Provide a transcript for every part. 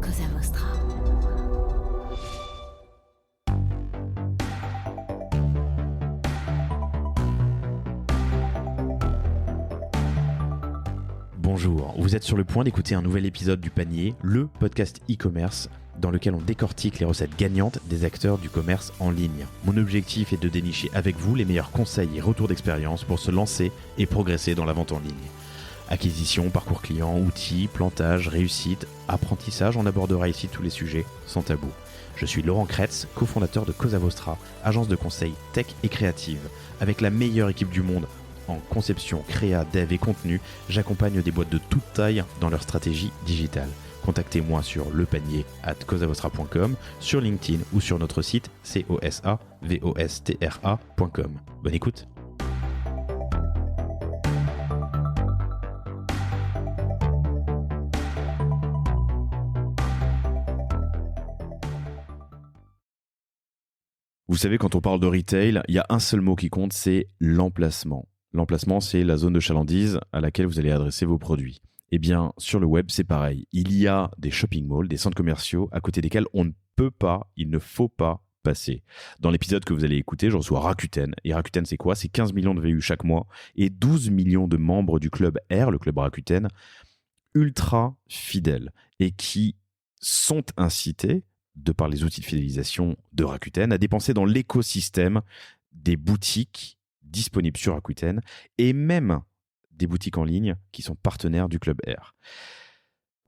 Cosa Vostra. Bonjour, vous êtes sur le point d'écouter un nouvel épisode du Panier, le podcast e-commerce dans lequel on décortique les recettes gagnantes des acteurs du commerce en ligne. Mon objectif est de dénicher avec vous les meilleurs conseils et retours d'expérience pour se lancer et progresser dans la vente en ligne. Acquisition, parcours client, outils, plantage, réussite, apprentissage, on abordera ici tous les sujets sans tabou. Je suis Laurent Kretz, cofondateur de Cosa Vostra, agence de conseil tech et créative. Avec la meilleure équipe du monde en conception, créa, dev et contenu, j'accompagne des boîtes de toute taille dans leur stratégie digitale. Contactez-moi sur lepanier@cosavostra.com, sur LinkedIn ou sur notre site cosavostra.com. Bonne écoute. Vous savez, quand on parle de retail, il y a un seul mot qui compte, c'est l'emplacement. L'emplacement, c'est la zone de chalandise à laquelle vous allez adresser vos produits. Eh bien, sur le web, c'est pareil. Il y a des shopping malls, des centres commerciaux à côté desquels on ne peut pas, il ne faut pas passer. Dans l'épisode que vous allez écouter, je reçois Rakuten. Et Rakuten, c'est quoi ? C'est 15 millions de VU chaque mois et 12 millions de membres du club R, le club Rakuten, ultra fidèles et qui sont incités, de par les outils de fidélisation de Rakuten, à dépenser dans l'écosystème des boutiques disponibles sur Rakuten et même des boutiques en ligne qui sont partenaires du Club R.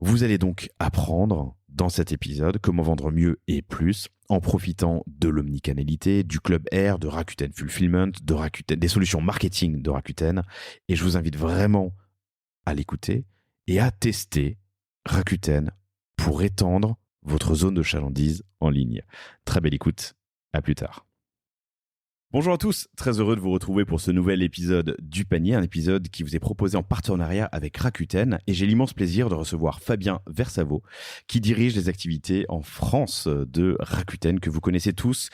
Vous allez donc apprendre dans cet épisode comment vendre mieux et plus en profitant de l'omnicanalité, du Club R, de Rakuten Fulfillment, de Rakuten, des solutions marketing de Rakuten. Et je vous invite vraiment à l'écouter et à tester Rakuten pour étendre votre zone de chalandise en ligne. Très belle écoute, à plus tard. Bonjour à tous, très heureux de vous retrouver pour ce nouvel épisode du Panier, un épisode qui vous est proposé en partenariat avec Rakuten, et j'ai l'immense plaisir de recevoir Fabien Versavo, qui dirige les activités en France de Rakuten, que vous connaissez tous,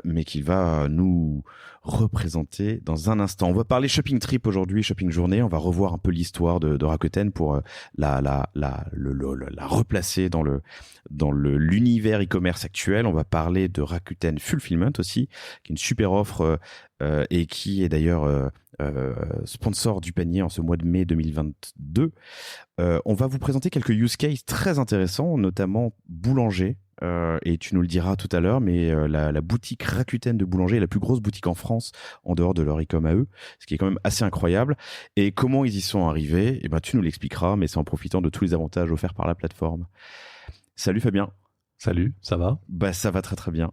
mais qu'il va nous représenter dans un instant. On va parler shopping trip aujourd'hui, shopping journée, on va revoir un peu l'histoire de Rakuten pour la replacer dans l'univers e-commerce actuel. On va parler de Rakuten Fulfillment aussi, qui est une super offre et qui est d'ailleurs sponsor du Panier en ce mois de mai 2022. On va vous présenter quelques use cases très intéressants, notamment boulanger. Et tu nous le diras tout à l'heure, mais la boutique Rakuten de boulanger est la plus grosse boutique en France en dehors de leur e-com à eux, ce qui est quand même assez incroyable. Et comment ils y sont arrivés, tu nous l'expliqueras, mais c'est en profitant de tous les avantages offerts par la plateforme. Salut Fabien. Salut, ça va ? Ça va très très bien.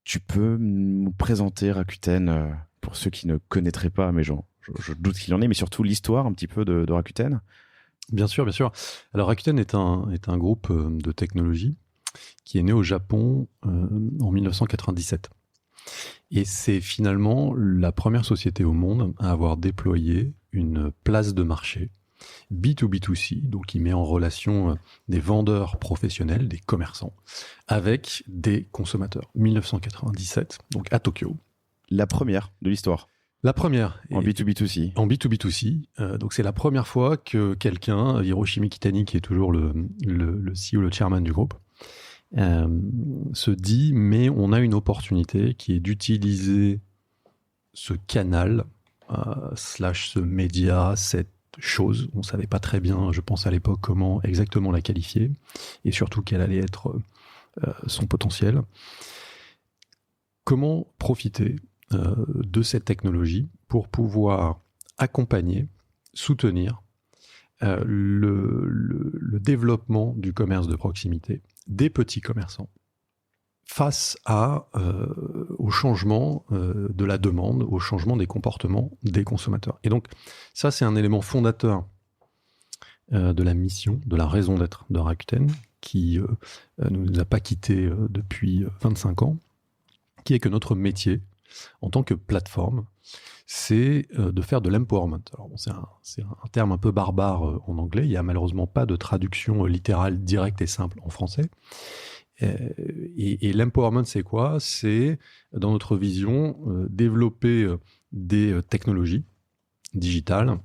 Tu peux nous présenter Rakuten pour ceux qui ne connaîtraient pas, mais je doute qu'il y en ait, mais surtout l'histoire un petit peu de Rakuten. Bien sûr, bien sûr. Alors Rakuten est un groupe de technologie qui est né au Japon en 1997. Et c'est finalement la première société au monde à avoir déployé une place de marché B2B2C, donc qui met en relation des vendeurs professionnels, des commerçants, avec des consommateurs. 1997, donc à Tokyo. La première de l'histoire. La première. En B2B2C. En B2B2C. Donc c'est la première fois que quelqu'un, Hiroshi Mikitani, qui est toujours le CEO, le chairman du groupe, se dit, mais on a une opportunité qui est d'utiliser ce canal, ce média, cette chose. On savait pas très bien, je pense à l'époque, comment exactement la qualifier, et surtout quel allait être son potentiel. Comment profiter de cette technologie pour pouvoir accompagner, soutenir le développement du commerce de proximité des petits commerçants face au changement de la demande, au changement des comportements des consommateurs. Et donc, ça, c'est un élément fondateur de la mission, de la raison d'être de Rakuten, qui ne nous a pas quittés depuis 25 ans, qui est que notre métier, en tant que plateforme, c'est de faire de l'empowerment. Alors bon, c'est un terme un peu barbare en anglais, il n'y a malheureusement pas de traduction littérale directe et simple en français. Et l'empowerment, c'est quoi ? C'est, dans notre vision, développer des technologies digitales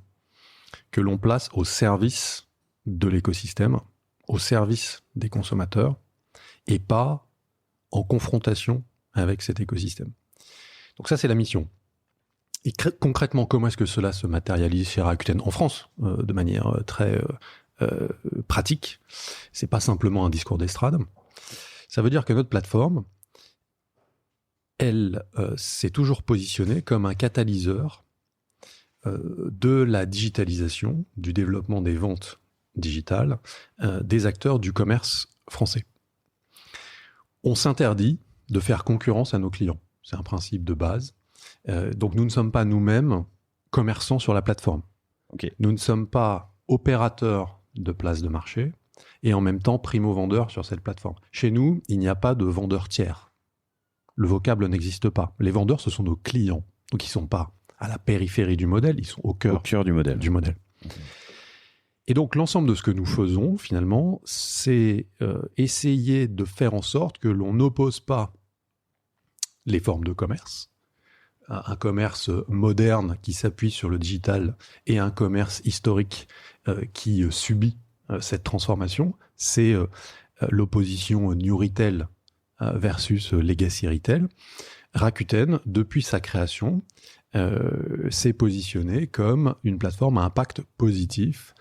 que l'on place au service de l'écosystème, au service des consommateurs, et pas en confrontation avec cet écosystème. Donc ça, c'est la mission. Et concrètement, comment est-ce que cela se matérialise chez Rakuten en France, de manière très pratique? C'est pas simplement un discours d'estrade. Ça veut dire que notre plateforme, elle s'est toujours positionnée comme un catalyseur de la digitalisation, du développement des ventes digitales, des acteurs du commerce français. On s'interdit de faire concurrence à nos clients. C'est un principe de base. Donc nous ne sommes pas nous-mêmes commerçants sur la plateforme. Okay. Nous ne sommes pas opérateurs de places de marché et en même temps primo-vendeurs sur cette plateforme. Chez nous, il n'y a pas de vendeurs tiers. Le vocable n'existe pas. Les vendeurs, ce sont nos clients. Donc ils ne sont pas à la périphérie du modèle, ils sont au cœur du modèle. Okay. Et donc l'ensemble de ce que nous faisons, finalement, c'est essayer de faire en sorte que l'on n'oppose pas les formes de commerce, un commerce moderne qui s'appuie sur le digital et un commerce historique qui subit cette transformation. C'est l'opposition New Retail versus Legacy Retail. Rakuten, depuis sa création, s'est positionné comme une plateforme à impact positif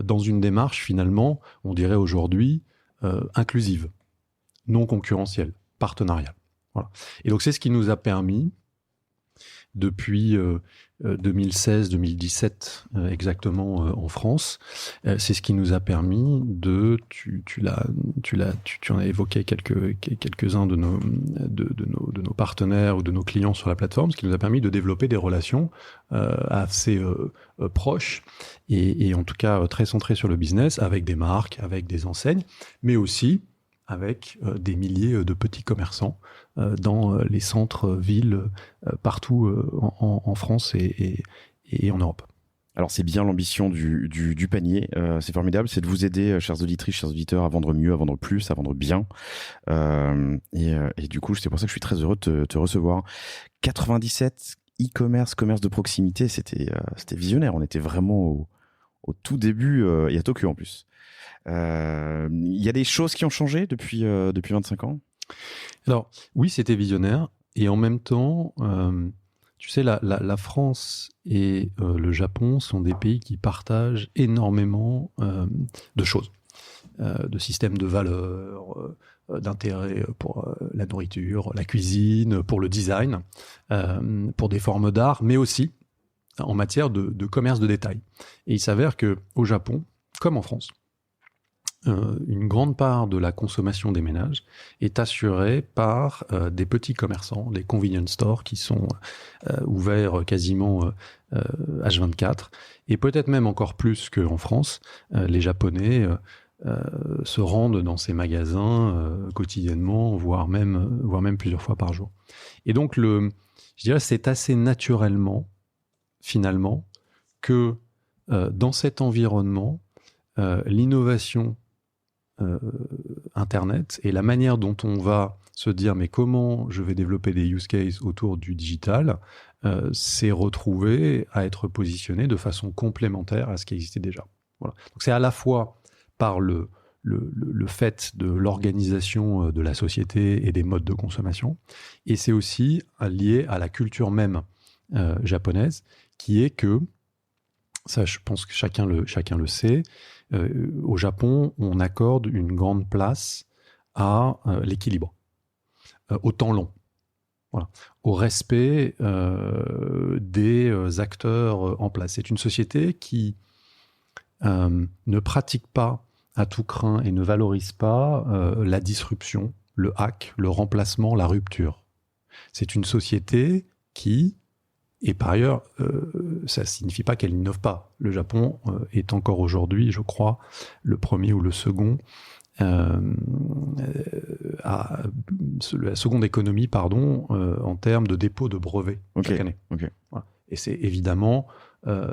dans une démarche finalement, on dirait aujourd'hui, inclusive, non concurrentielle, partenariale. Voilà. Et donc c'est ce qui nous a permis, depuis 2016-2017 exactement en France, c'est ce qui nous a permis de, tu en as évoqué quelques-uns de nos partenaires ou de nos clients sur la plateforme, ce qui nous a permis de développer des relations assez proches et en tout cas très centrées sur le business, avec des marques, avec des enseignes, mais aussi avec des milliers de petits commerçants dans les centres-villes partout en France et en Europe. Alors c'est bien l'ambition du panier, c'est formidable, c'est de vous aider, chers auditrices, chers auditeurs, à vendre mieux, à vendre plus, à vendre bien. Et du coup, c'est pour ça que je suis très heureux de te recevoir. 97 e-commerce, commerce de proximité, c'était visionnaire. On était vraiment au tout début et à Tokyo en plus. Il y a des choses qui ont changé depuis 25 ans? Alors, oui, c'était visionnaire. Et en même temps, tu sais, la France et le Japon sont des pays qui partagent énormément de choses, de systèmes de valeurs, d'intérêt pour la nourriture, la cuisine, pour le design, pour des formes d'art, mais aussi en matière de commerce de détail. Et il s'avère qu'au Japon, comme en France, une grande part de la consommation des ménages est assurée par des petits commerçants, des convenience stores qui sont ouverts quasiment H24. Et peut-être même encore plus qu'en France, les Japonais se rendent dans ces magasins quotidiennement, voire même plusieurs fois par jour. Et donc, je dirais, c'est assez naturellement, finalement, que dans cet environnement, l'innovation Internet et la manière dont on va se dire mais comment je vais développer des use cases autour du digital s'est retrouvé à être positionné de façon complémentaire à ce qui existait déjà. Voilà. Donc c'est à la fois par le fait de l'organisation de la société et des modes de consommation, et c'est aussi lié à la culture même japonaise, qui est que, ça je pense que chacun le sait, au Japon, on accorde une grande place à l'équilibre, au temps long, voilà, au respect des acteurs en place. C'est une société qui ne pratique pas à tout crin et ne valorise pas la disruption, le hack, le remplacement, la rupture. C'est une société qui... Et par ailleurs, ça ne signifie pas qu'elle n'innove pas. Le Japon est encore aujourd'hui, je crois, le premier ou le second, la seconde économie, en termes de dépôt de brevets chaque année. Okay. Voilà. Et c'est évidemment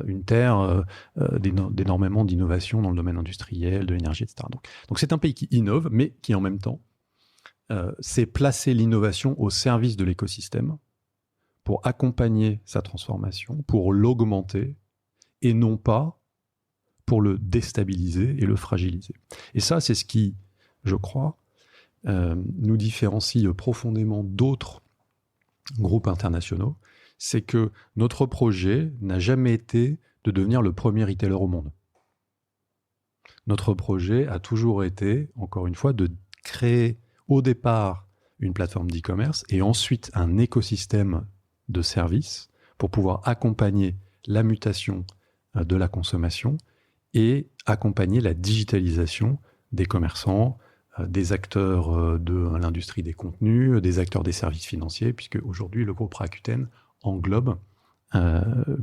une terre d'énormément d'innovation dans le domaine industriel, de l'énergie, etc. Donc c'est un pays qui innove, mais qui en même temps sait placer l'innovation au service de l'écosystème, pour accompagner sa transformation, pour l'augmenter, et non pas pour le déstabiliser et le fragiliser. Et ça, c'est ce qui, je crois, nous différencie profondément d'autres groupes internationaux. C'est que notre projet n'a jamais été de devenir le premier retailer au monde. Notre projet a toujours été, encore une fois, de créer au départ une plateforme d'e-commerce et ensuite un écosystème de services pour pouvoir accompagner la mutation de la consommation et accompagner la digitalisation des commerçants, des acteurs de l'industrie des contenus, des acteurs des services financiers, puisque aujourd'hui le groupe Rakuten englobe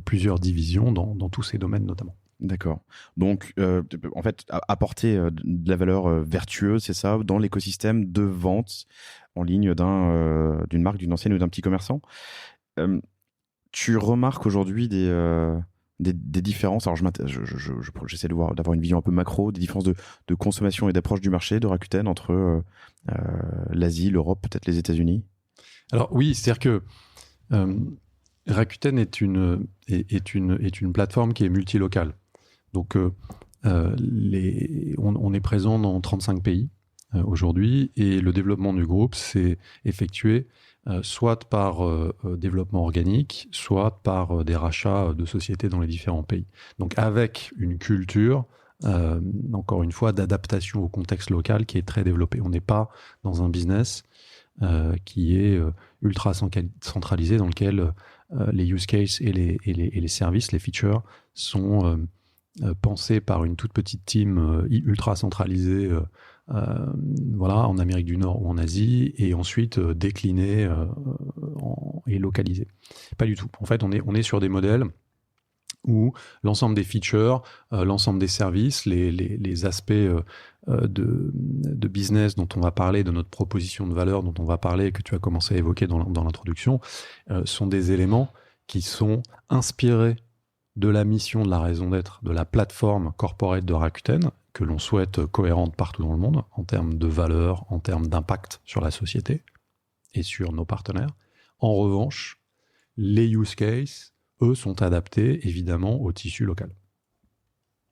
plusieurs divisions dans tous ces domaines notamment. D'accord. Donc, en fait, apporter de la valeur vertueuse, c'est ça, dans l'écosystème de vente en ligne d'une marque, d'une enseigne ou d'un petit commerçant. Tu remarques aujourd'hui des différences. Alors, j'essaie d'avoir une vision un peu macro, des différences de consommation et d'approche du marché de Rakuten entre l'Asie, l'Europe, peut-être les États-Unis. Alors oui, c'est-à-dire que Rakuten est une plateforme qui est multilocale. Donc, on est présent dans 35 pays aujourd'hui et le développement du groupe s'est effectué soit par développement organique, soit par des rachats de sociétés dans les différents pays. Donc, avec une culture, encore une fois, d'adaptation au contexte local qui est très développée. On n'est pas dans un business qui est ultra centralisé dans lequel les use cases et les services, les features sont pensés par une toute petite team ultra centralisée en Amérique du Nord ou en Asie et ensuite déclinée et localisée. Pas du tout. En fait, on est sur des modèles où l'ensemble des features, l'ensemble des services, les aspects de business dont on va parler, de notre proposition de valeur dont on va parler, que tu as commencé à évoquer dans l'introduction, sont des éléments qui sont inspirés de la mission, de la raison d'être, de la plateforme corporate de Rakuten, que l'on souhaite cohérente partout dans le monde, en termes de valeur, en termes d'impact sur la société et sur nos partenaires. En revanche, les use cases, eux, sont adaptés évidemment au tissu local.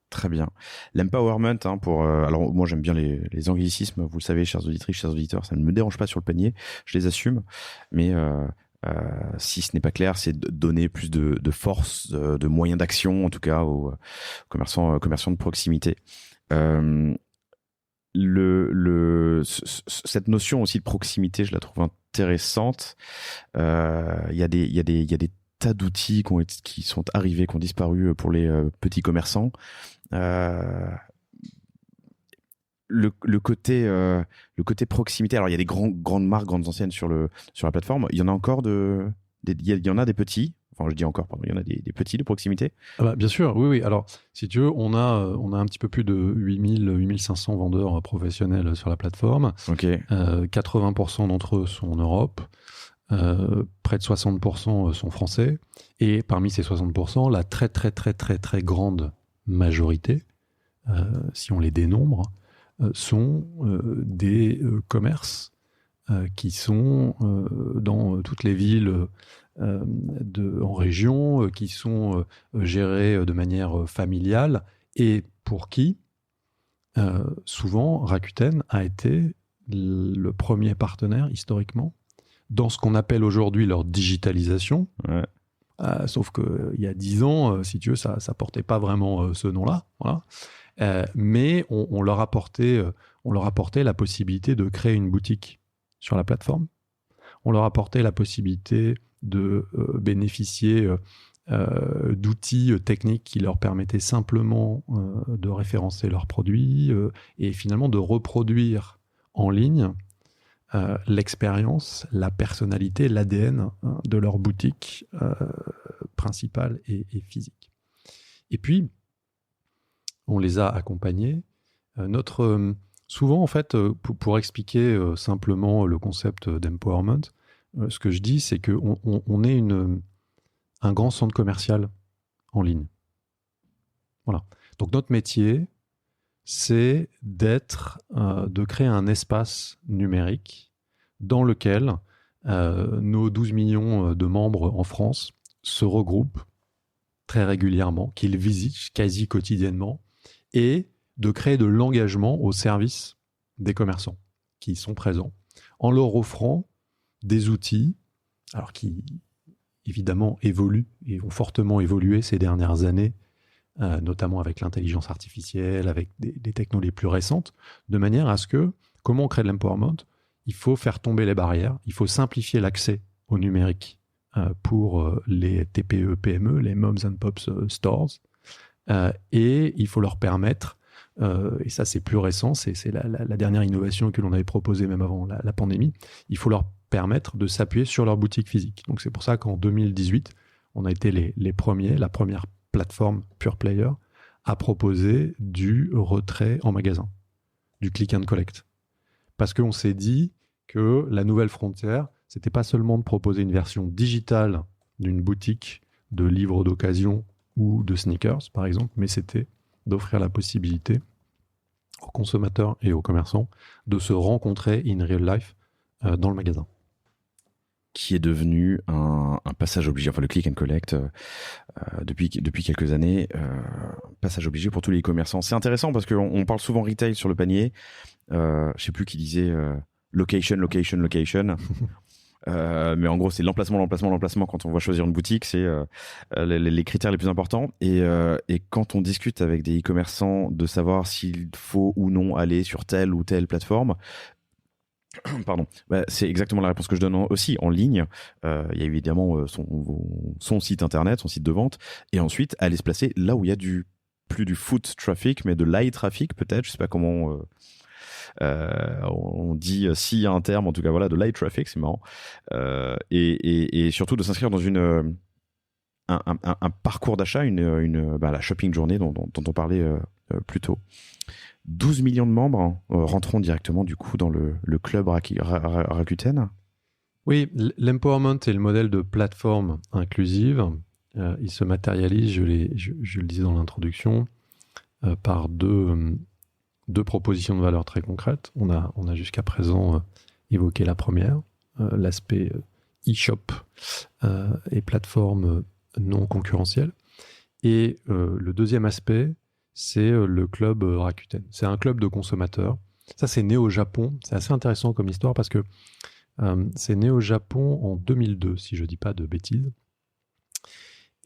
Très bien. L'empowerment, alors moi j'aime bien les anglicismes, vous le savez, chers auditrices, chers auditeurs, ça ne me dérange pas sur le panier, je les assume, mais si ce n'est pas clair, c'est de donner plus de force, de moyens d'action, en tout cas aux commerçants de proximité. Cette notion aussi de proximité, je la trouve intéressante. Il y a des tas d'outils qui sont arrivés, qui ont disparu pour les petits commerçants. Le côté proximité. Alors il y a des grandes marques, grandes enseignes sur la plateforme. Il y en a encore il y en a des petits. Enfin, je dis encore, pardon. Il y en a des petits de proximité. Ah bah, bien sûr, oui. Alors, si tu veux, on a un petit peu plus de 8500 vendeurs professionnels sur la plateforme. Okay. 80% d'entre eux sont en Europe. Près de 60% sont français. Et parmi ces 60%, la très, très, très, très, très grande majorité, si on les dénombre, sont des commerces qui sont dans toutes les villes en région, qui sont gérés de manière familiale et pour qui, souvent, Rakuten a été le premier partenaire historiquement dans ce qu'on appelle aujourd'hui leur digitalisation. Ouais. Sauf qu'il y a 10 ans, si tu veux, ça portait pas vraiment ce nom-là. Voilà. Mais on leur apportait la possibilité de créer une boutique sur la plateforme. On leur apportait la possibilité de bénéficier d'outils techniques qui leur permettaient simplement de référencer leurs produits et finalement de reproduire en ligne l'expérience, la personnalité, l'ADN de leur boutique principale et physique. Et puis, on les a accompagnés. Souvent, en fait, pour expliquer simplement le concept d'empowerment, ce que je dis, c'est qu'on est un grand centre commercial en ligne. Voilà. Donc, notre métier, c'est de créer un espace numérique dans lequel nos 12 millions de membres en France se regroupent très régulièrement, qu'ils visitent quasi quotidiennement et de créer de l'engagement au service des commerçants qui sont présents, en leur offrant des outils, alors qui évidemment évoluent et ont fortement évolué ces dernières années, notamment avec l'intelligence artificielle, avec des technos les plus récentes, de manière à ce que, comment on crée de l'empowerment? Il faut faire tomber les barrières, il faut simplifier l'accès au numérique pour les TPE, PME, les Moms and Pops Stores, et il faut leur permettre, et ça c'est plus récent, c'est la dernière innovation que l'on avait proposée même avant la pandémie, il faut leur permettre de s'appuyer sur leur boutique physique. Donc c'est pour ça qu'en 2018, on a été les premiers, la première plateforme pure player à proposer du retrait en magasin, du click and collect. Parce qu'on s'est dit que la nouvelle frontière, c'était pas seulement de proposer une version digitale d'une boutique de livres d'occasion ou de sneakers, par exemple, mais c'était d'offrir la possibilité aux consommateurs et aux commerçants de se rencontrer in real life dans le magasin. Qui est devenu un passage obligé, enfin le click and collect depuis quelques années, passage obligé pour tous les e-commerçants. C'est intéressant parce qu'on parle souvent retail sur le panier. Je sais plus qui disait location. Mais en gros, c'est l'emplacement. Quand on va choisir une boutique, c'est les critères les plus importants. Et quand on discute avec des e-commerçants de savoir s'il faut ou non aller sur telle ou telle plateforme, pardon, c'est exactement la réponse que je donne aussi en ligne. Il y a évidemment son site internet, son site de vente, et ensuite aller se placer là où il y a plus du foot traffic, mais de light traffic peut-être. Je sais pas comment on dit s'il y a un terme, en tout cas voilà, de light traffic, c'est marrant. Et surtout de s'inscrire dans un parcours d'achat, la shopping journée dont on parlait plus tôt. 12 millions de membres rentreront directement du coup dans le club Rakuten. Oui, l'empowerment est le modèle de plateforme inclusive. Il se matérialise, je le disais dans l'introduction, par deux propositions de valeur très concrètes. On a jusqu'à présent évoqué la première, l'aspect e-shop et plateforme non concurrentielle. Et le deuxième aspect, c'est le club Rakuten. C'est un club de consommateurs. Ça, c'est né au Japon. C'est assez intéressant comme histoire parce que c'est né au Japon en 2002, si je ne dis pas de bêtises.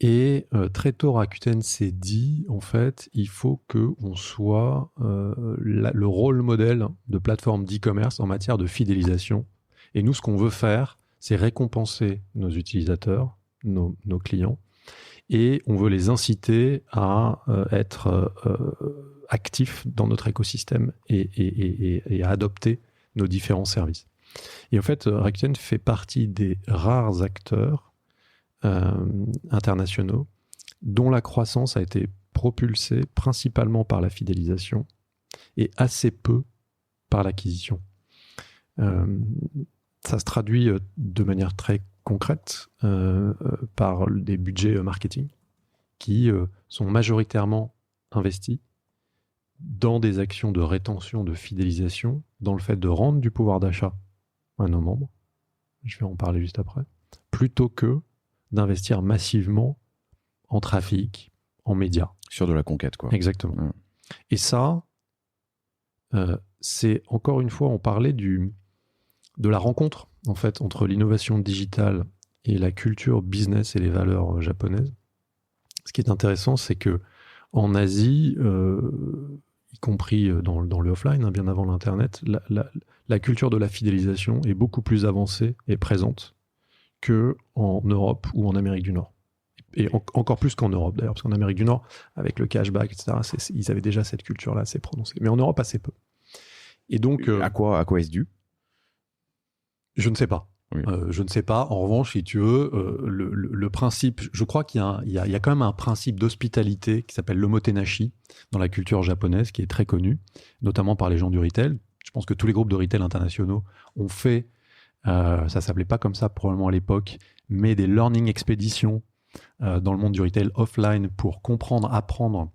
Et très tôt, Rakuten s'est dit, en fait, il faut qu'on soit le rôle modèle de plateforme d'e-commerce en matière de fidélisation. Et nous, ce qu'on veut faire, c'est récompenser nos utilisateurs, nos clients, et on veut les inciter à être actifs dans notre écosystème et à adopter nos différents services. Et en fait, Rakuten fait partie des rares acteurs internationaux dont la croissance a été propulsée principalement par la fidélisation et assez peu par l'acquisition. Ça se traduit de manière très concrète par des budgets marketing qui sont majoritairement investis dans des actions de rétention, de fidélisation, dans le fait de rendre du pouvoir d'achat à nos membres, je vais en parler juste après, plutôt que d'investir massivement en trafic, en médias. Sur de la conquête, quoi. Exactement. Ouais. Et ça, c'est encore une fois, on parlait de la rencontre, en fait, entre l'innovation digitale et la culture business et les valeurs japonaises. Ce qui est intéressant, c'est que en Asie, y compris dans le offline, bien avant l'Internet, la culture de la fidélisation est beaucoup plus avancée et présente qu'en Europe ou en Amérique du Nord. Et encore plus qu'en Europe, d'ailleurs, parce qu'en Amérique du Nord, avec le cashback, etc., ils avaient déjà cette culture-là assez prononcée. Mais en Europe, assez peu. Et donc, à quoi est-ce dû ? Je ne sais pas. Oui. Je ne sais pas. En revanche, si tu veux, le principe, je crois qu'il y a quand même un principe d'hospitalité qui s'appelle l'omotenashi dans la culture japonaise, qui est très connu, notamment par les gens du retail. Je pense que tous les groupes de retail internationaux ont fait, ça s'appelait pas comme ça probablement à l'époque, mais des learning expéditions dans le monde du retail offline pour comprendre, apprendre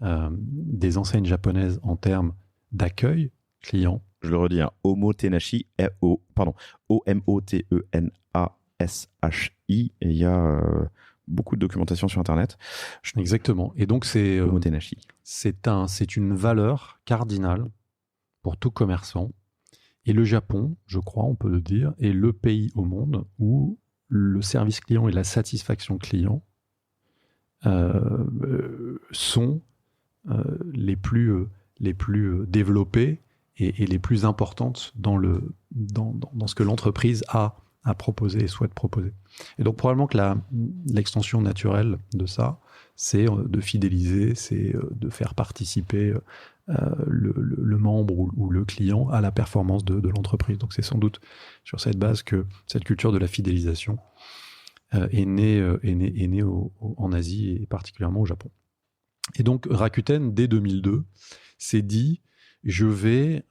des enseignes japonaises en termes d'accueil client. Je le redis, Omotenashi, O-M-O-T-E-N-A-S-H-I. Et il y a beaucoup de documentation sur Internet. Exactement. Et donc, c'est Omotenashi. c'est une valeur cardinale pour tout commerçant. Et le Japon, je crois, on peut le dire, est le pays au monde où le service client et la satisfaction client sont les plus développées et les plus importantes dans ce que l'entreprise a à proposer et souhaite proposer. Et donc probablement que l'extension naturelle de ça, c'est de fidéliser, c'est de faire participer le membre ou le client à la performance de l'entreprise. Donc c'est sans doute sur cette base que cette culture de la fidélisation est née en Asie et particulièrement au Japon. Et donc Rakuten, dès 2002, s'est dit « je vais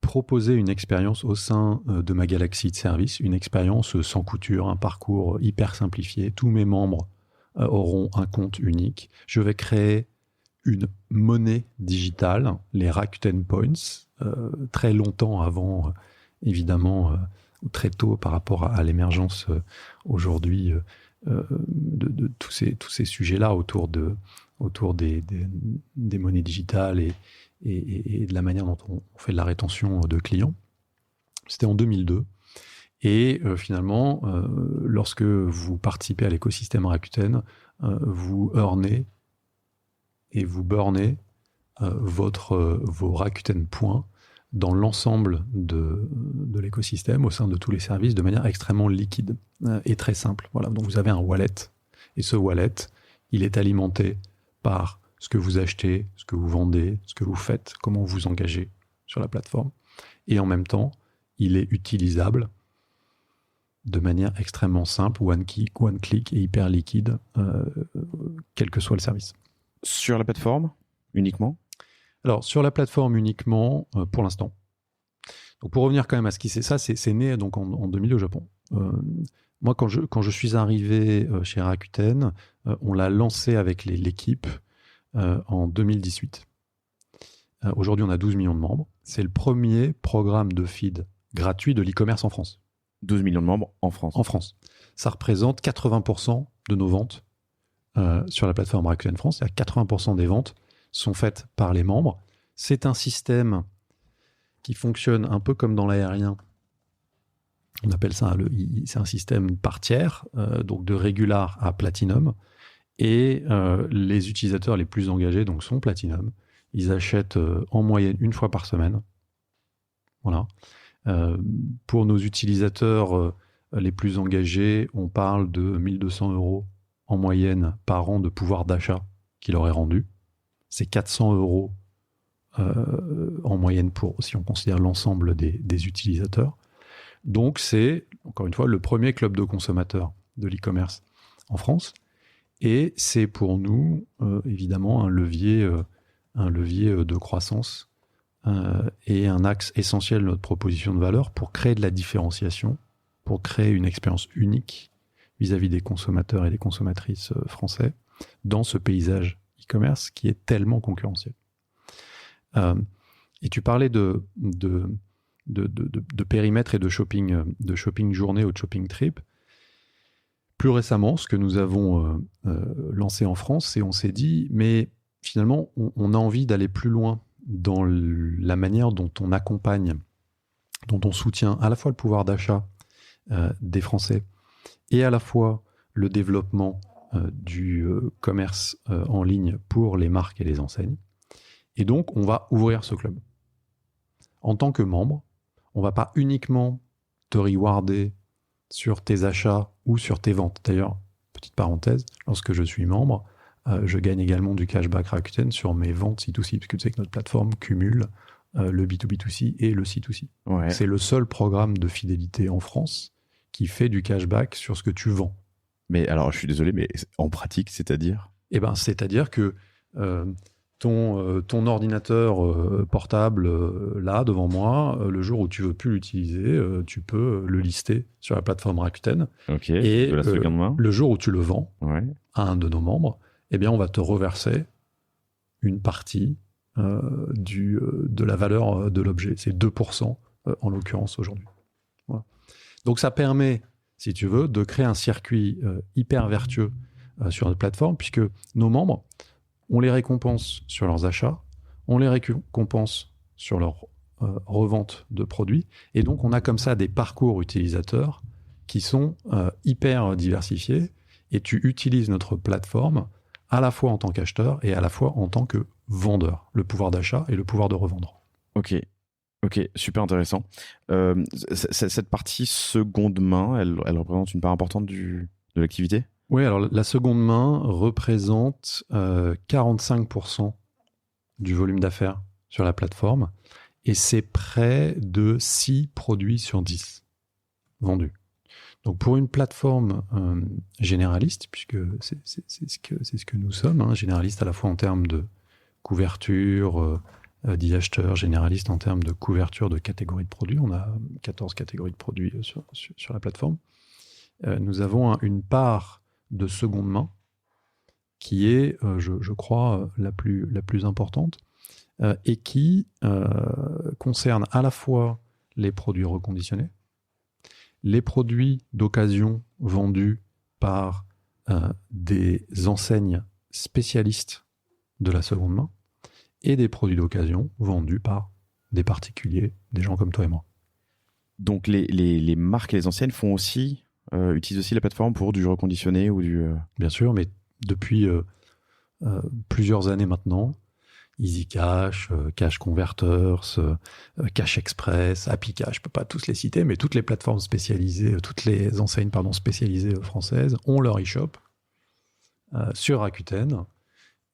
proposer une expérience au sein de ma galaxie de services, une expérience sans couture, un parcours hyper simplifié. Tous mes membres auront un compte unique. Je vais créer une monnaie digitale, les Rakuten Points, très longtemps avant, évidemment, ou très tôt par rapport à l'émergence aujourd'hui de tous ces sujets-là autour des monnaies digitales et de la manière dont on fait de la rétention de clients. C'était en 2002. Et finalement, lorsque vous participez à l'écosystème Rakuten, vous earnez et vous burnez vos Rakuten points dans l'ensemble de l'écosystème, au sein de tous les services, de manière extrêmement liquide et très simple. Voilà. Donc vous avez un wallet, et ce wallet, il est alimenté par ce que vous achetez, ce que vous vendez, ce que vous faites, comment vous vous engagez sur la plateforme. Et en même temps, il est utilisable de manière extrêmement simple, one click et hyper liquide, quel que soit le service. Sur la plateforme, uniquement ? Alors, sur la plateforme uniquement, pour l'instant. Donc, pour revenir quand même à ce qui c'est né donc en 2000 au Japon. Moi, quand je suis arrivé chez Rakuten, on l'a lancé avec l'équipe en 2018. Aujourd'hui, on a 12 millions de membres. C'est le premier programme de feed gratuit de l'e-commerce en France. 12 millions de membres en France. En France. Ça représente 80% de nos ventes sur la plateforme Rakuten France. Et à 80% des ventes sont faites par les membres. C'est un système qui fonctionne un peu comme dans l'aérien. On appelle ça, c'est un système par tiers, donc de régular à platinum. Et les utilisateurs les plus engagés donc, sont platinum. Ils achètent en moyenne une fois par semaine. Voilà. Pour nos utilisateurs les plus engagés, on parle de 1 200 € en moyenne par an de pouvoir d'achat qui leur est rendu. C'est 400 € en moyenne si on considère l'ensemble des utilisateurs. Donc c'est, encore une fois, le premier club de consommateurs de l'e-commerce en France. Et c'est pour nous, évidemment, un levier de croissance et un axe essentiel de notre proposition de valeur pour créer de la différenciation, pour créer une expérience unique vis-à-vis des consommateurs et des consommatrices français dans ce paysage e-commerce qui est tellement concurrentiel. Et tu parlais de périmètre et de shopping journée ou de shopping trip. Plus récemment, ce que nous avons lancé en France, c'est on s'est dit, mais finalement, on a envie d'aller plus loin dans la manière dont on accompagne, dont on soutient à la fois le pouvoir d'achat des Français et à la fois le développement du commerce en ligne pour les marques et les enseignes. Et donc, on va ouvrir ce club. En tant que membre, on ne va pas uniquement te rewarder sur tes achats ou sur tes ventes. D'ailleurs, petite parenthèse, lorsque je suis membre, je gagne également du cashback Rakuten sur mes ventes C2C, parce que tu sais que notre plateforme cumule le B2B2C et le C2C. Ouais. C'est le seul programme de fidélité en France qui fait du cashback sur ce que tu vends. Mais alors, je suis désolé, mais en pratique, c'est-à-dire ? Eh ben, c'est-à-dire que ton ordinateur portable, là, devant moi, le jour où tu veux plus l'utiliser, tu peux le lister sur la plateforme Rakuten. Ok, et de la seconde main. Le jour où tu le vends à un de nos membres, eh bien, on va te reverser une partie de la valeur de l'objet. C'est 2% en l'occurrence aujourd'hui. Voilà. Donc, ça permet, si tu veux, de créer un circuit hyper vertueux sur notre plateforme, puisque nos membres, on les récompense sur leurs achats, on les récompense sur leur revente de produits, et donc on a comme ça des parcours utilisateurs qui sont hyper diversifiés, et tu utilises notre plateforme à la fois en tant qu'acheteur et à la fois en tant que vendeur, le pouvoir d'achat et le pouvoir de revendre. Ok, super intéressant. Cette partie seconde main, elle représente une part importante de l'activité ? Oui, alors la seconde main représente 45% du volume d'affaires sur la plateforme, et c'est près de 6 produits sur 10 vendus. Donc pour une plateforme généraliste, puisque c'est ce que nous sommes, hein, généraliste à la fois en termes de couverture d'e-acheteurs, généraliste en termes de couverture de catégories de produits, on a 14 catégories de produits sur la plateforme, nous avons une part de seconde main qui est, je crois, la plus importante, et qui concerne à la fois les produits reconditionnés, les produits d'occasion vendus par des enseignes spécialistes de la seconde main et des produits d'occasion vendus par des particuliers, des gens comme toi et moi. Donc les marques et les enseignes utilisent aussi la plateforme pour du reconditionné ou du... Bien sûr, mais depuis plusieurs années maintenant, EasyCash, Cash Converters, Cash Express, AppyCash, je ne peux pas tous les citer, mais toutes les plateformes spécialisées, toutes les enseignes spécialisées françaises ont leur e-shop sur Rakuten,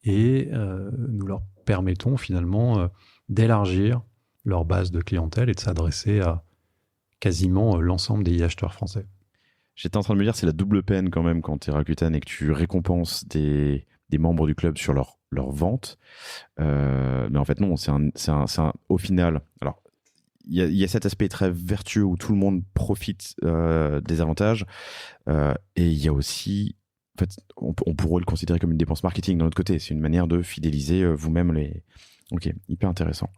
et nous leur permettons finalement d'élargir leur base de clientèle et de s'adresser à quasiment l'ensemble des e-acheteurs français. J'étais en train de me dire, c'est la double peine quand même quand tu es Rakuten et que tu récompenses des membres du club sur leur vente. Mais en fait, non, au final, alors, il y a cet aspect très vertueux où tout le monde profite des avantages. Et il y a aussi, en fait, on pourrait le considérer comme une dépense marketing d'un autre côté. C'est une manière de fidéliser vous-même les... Ok, hyper intéressant.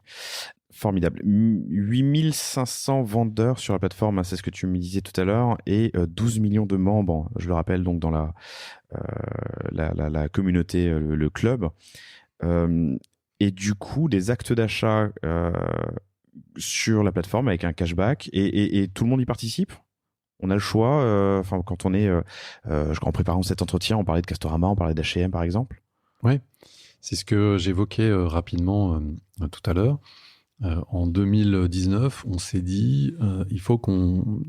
Formidable. 8500 vendeurs sur la plateforme, hein, c'est ce que tu me disais tout à l'heure, et 12 millions de membres, je le rappelle, donc dans la communauté, le club. Et du coup, des actes d'achat sur la plateforme avec un cashback, et tout le monde y participe. On a le choix. Quand on est, en préparant cet entretien, on parlait de Castorama, on parlait d'H&M par exemple. Oui, c'est ce que j'évoquais rapidement tout à l'heure. En 2019, on s'est dit il faut qu'on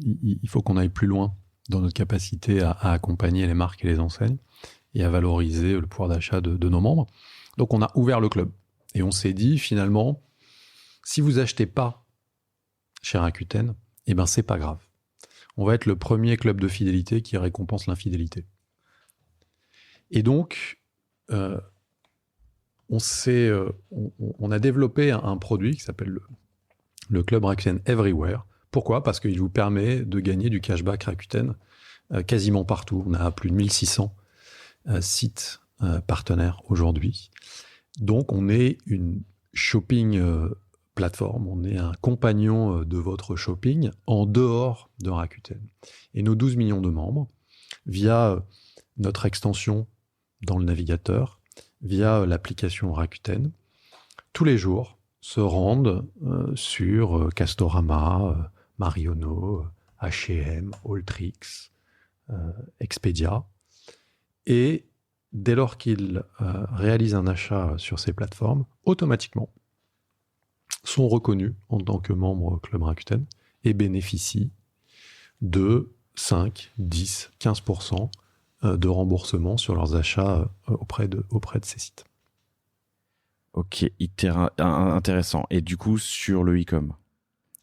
aille plus loin dans notre capacité à accompagner les marques et les enseignes et à valoriser le pouvoir d'achat de nos membres. Donc on a ouvert le club et on s'est dit finalement, si vous achetez pas chez Rakuten, eh ben c'est pas grave. On va être le premier club de fidélité qui récompense l'infidélité. Et donc on a développé un produit qui s'appelle le Club Rakuten Everywhere. Pourquoi ? Parce qu'il vous permet de gagner du cashback Rakuten quasiment partout. On a plus de 1600 sites partenaires aujourd'hui. Donc on est une shopping plateforme, on est un compagnon de votre shopping en dehors de Rakuten. Et nos 12 millions de membres, via notre extension dans le navigateur, via l'application Rakuten, tous les jours se rendent sur Castorama, Marionnaud, H&M, Alltrix, Expedia, et dès lors qu'ils réalisent un achat sur ces plateformes, automatiquement sont reconnus en tant que membres Club Rakuten et bénéficient de 5, 10, 15% de remboursement sur leurs achats auprès de ces sites. Ok, intéressant. Et du coup, sur le e-com,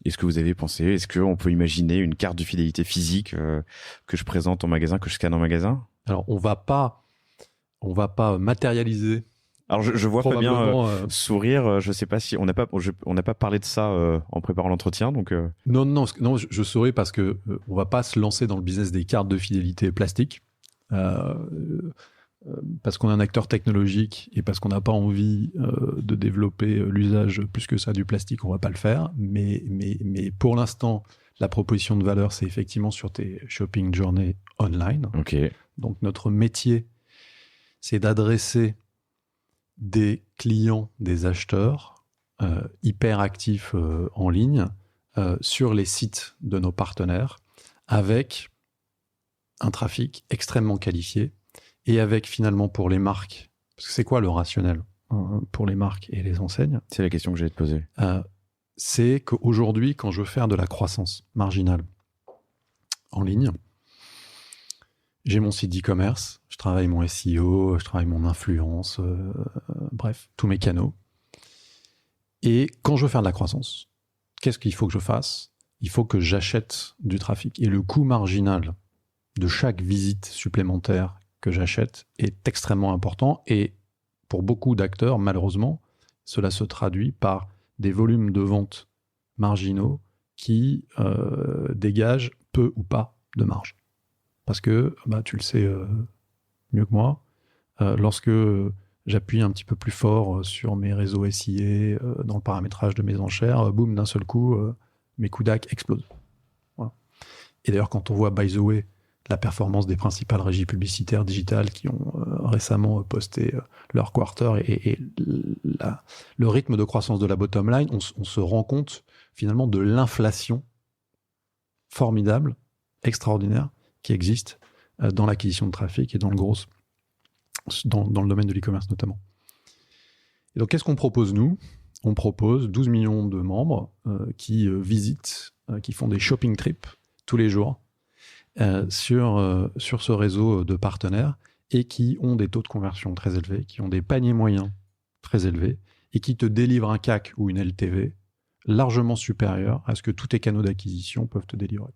est-ce que vous avez pensé, est-ce qu'on peut imaginer une carte de fidélité physique que je présente en magasin, que je scanne en magasin ? Alors, on va pas matérialiser. Alors, je vois Fabien sourire. Je sais pas si on n'a pas parlé de ça en préparant l'entretien, donc. Non, je souris parce que on va pas se lancer dans le business des cartes de fidélité plastiques. Parce qu'on est un acteur technologique et parce qu'on n'a pas envie de développer l'usage plus que ça du plastique, on va pas le faire. Mais pour l'instant, la proposition de valeur, c'est effectivement sur tes shopping journées online. Ok. Donc notre métier c'est d'adresser des clients, des acheteurs hyper actifs en ligne sur les sites de nos partenaires avec un trafic extrêmement qualifié et avec finalement pour les marques, parce que c'est quoi le rationnel pour les marques et les enseignes? C'est la question que j'allais te poser. C'est qu'aujourd'hui, quand je veux faire de la croissance marginale en ligne, j'ai mon site d'e-commerce, je travaille mon SEO, je travaille mon influence, bref, tous mes canaux. Et quand je veux faire de la croissance, qu'est-ce qu'il faut que je fasse? Il faut que j'achète du trafic. Et le coût marginal de chaque visite supplémentaire que j'achète est extrêmement important. Et pour beaucoup d'acteurs, malheureusement, cela se traduit par des volumes de vente marginaux qui dégagent peu ou pas de marge. Parce que, tu le sais mieux que moi, lorsque j'appuie un petit peu plus fort sur mes réseaux SIA, dans le paramétrage de mes enchères, boum, d'un seul coup, mes coûts d'AC explosent. Voilà. Et d'ailleurs, quand on voit, by the way, la performance des principales régies publicitaires digitales qui ont récemment posté leur quarter et le rythme de croissance de la bottom line, on se rend compte finalement de l'inflation formidable, extraordinaire, qui existe dans l'acquisition de trafic et dans le domaine de l'e-commerce notamment. Et donc, qu'est-ce qu'on propose, nous? On propose 12 millions de membres qui visitent, qui font des shopping trips tous les jours sur ce réseau de partenaires et qui ont des taux de conversion très élevés, qui ont des paniers moyens très élevés et qui te délivrent un CAC ou une LTV largement supérieur à ce que tous tes canaux d'acquisition peuvent te délivrer.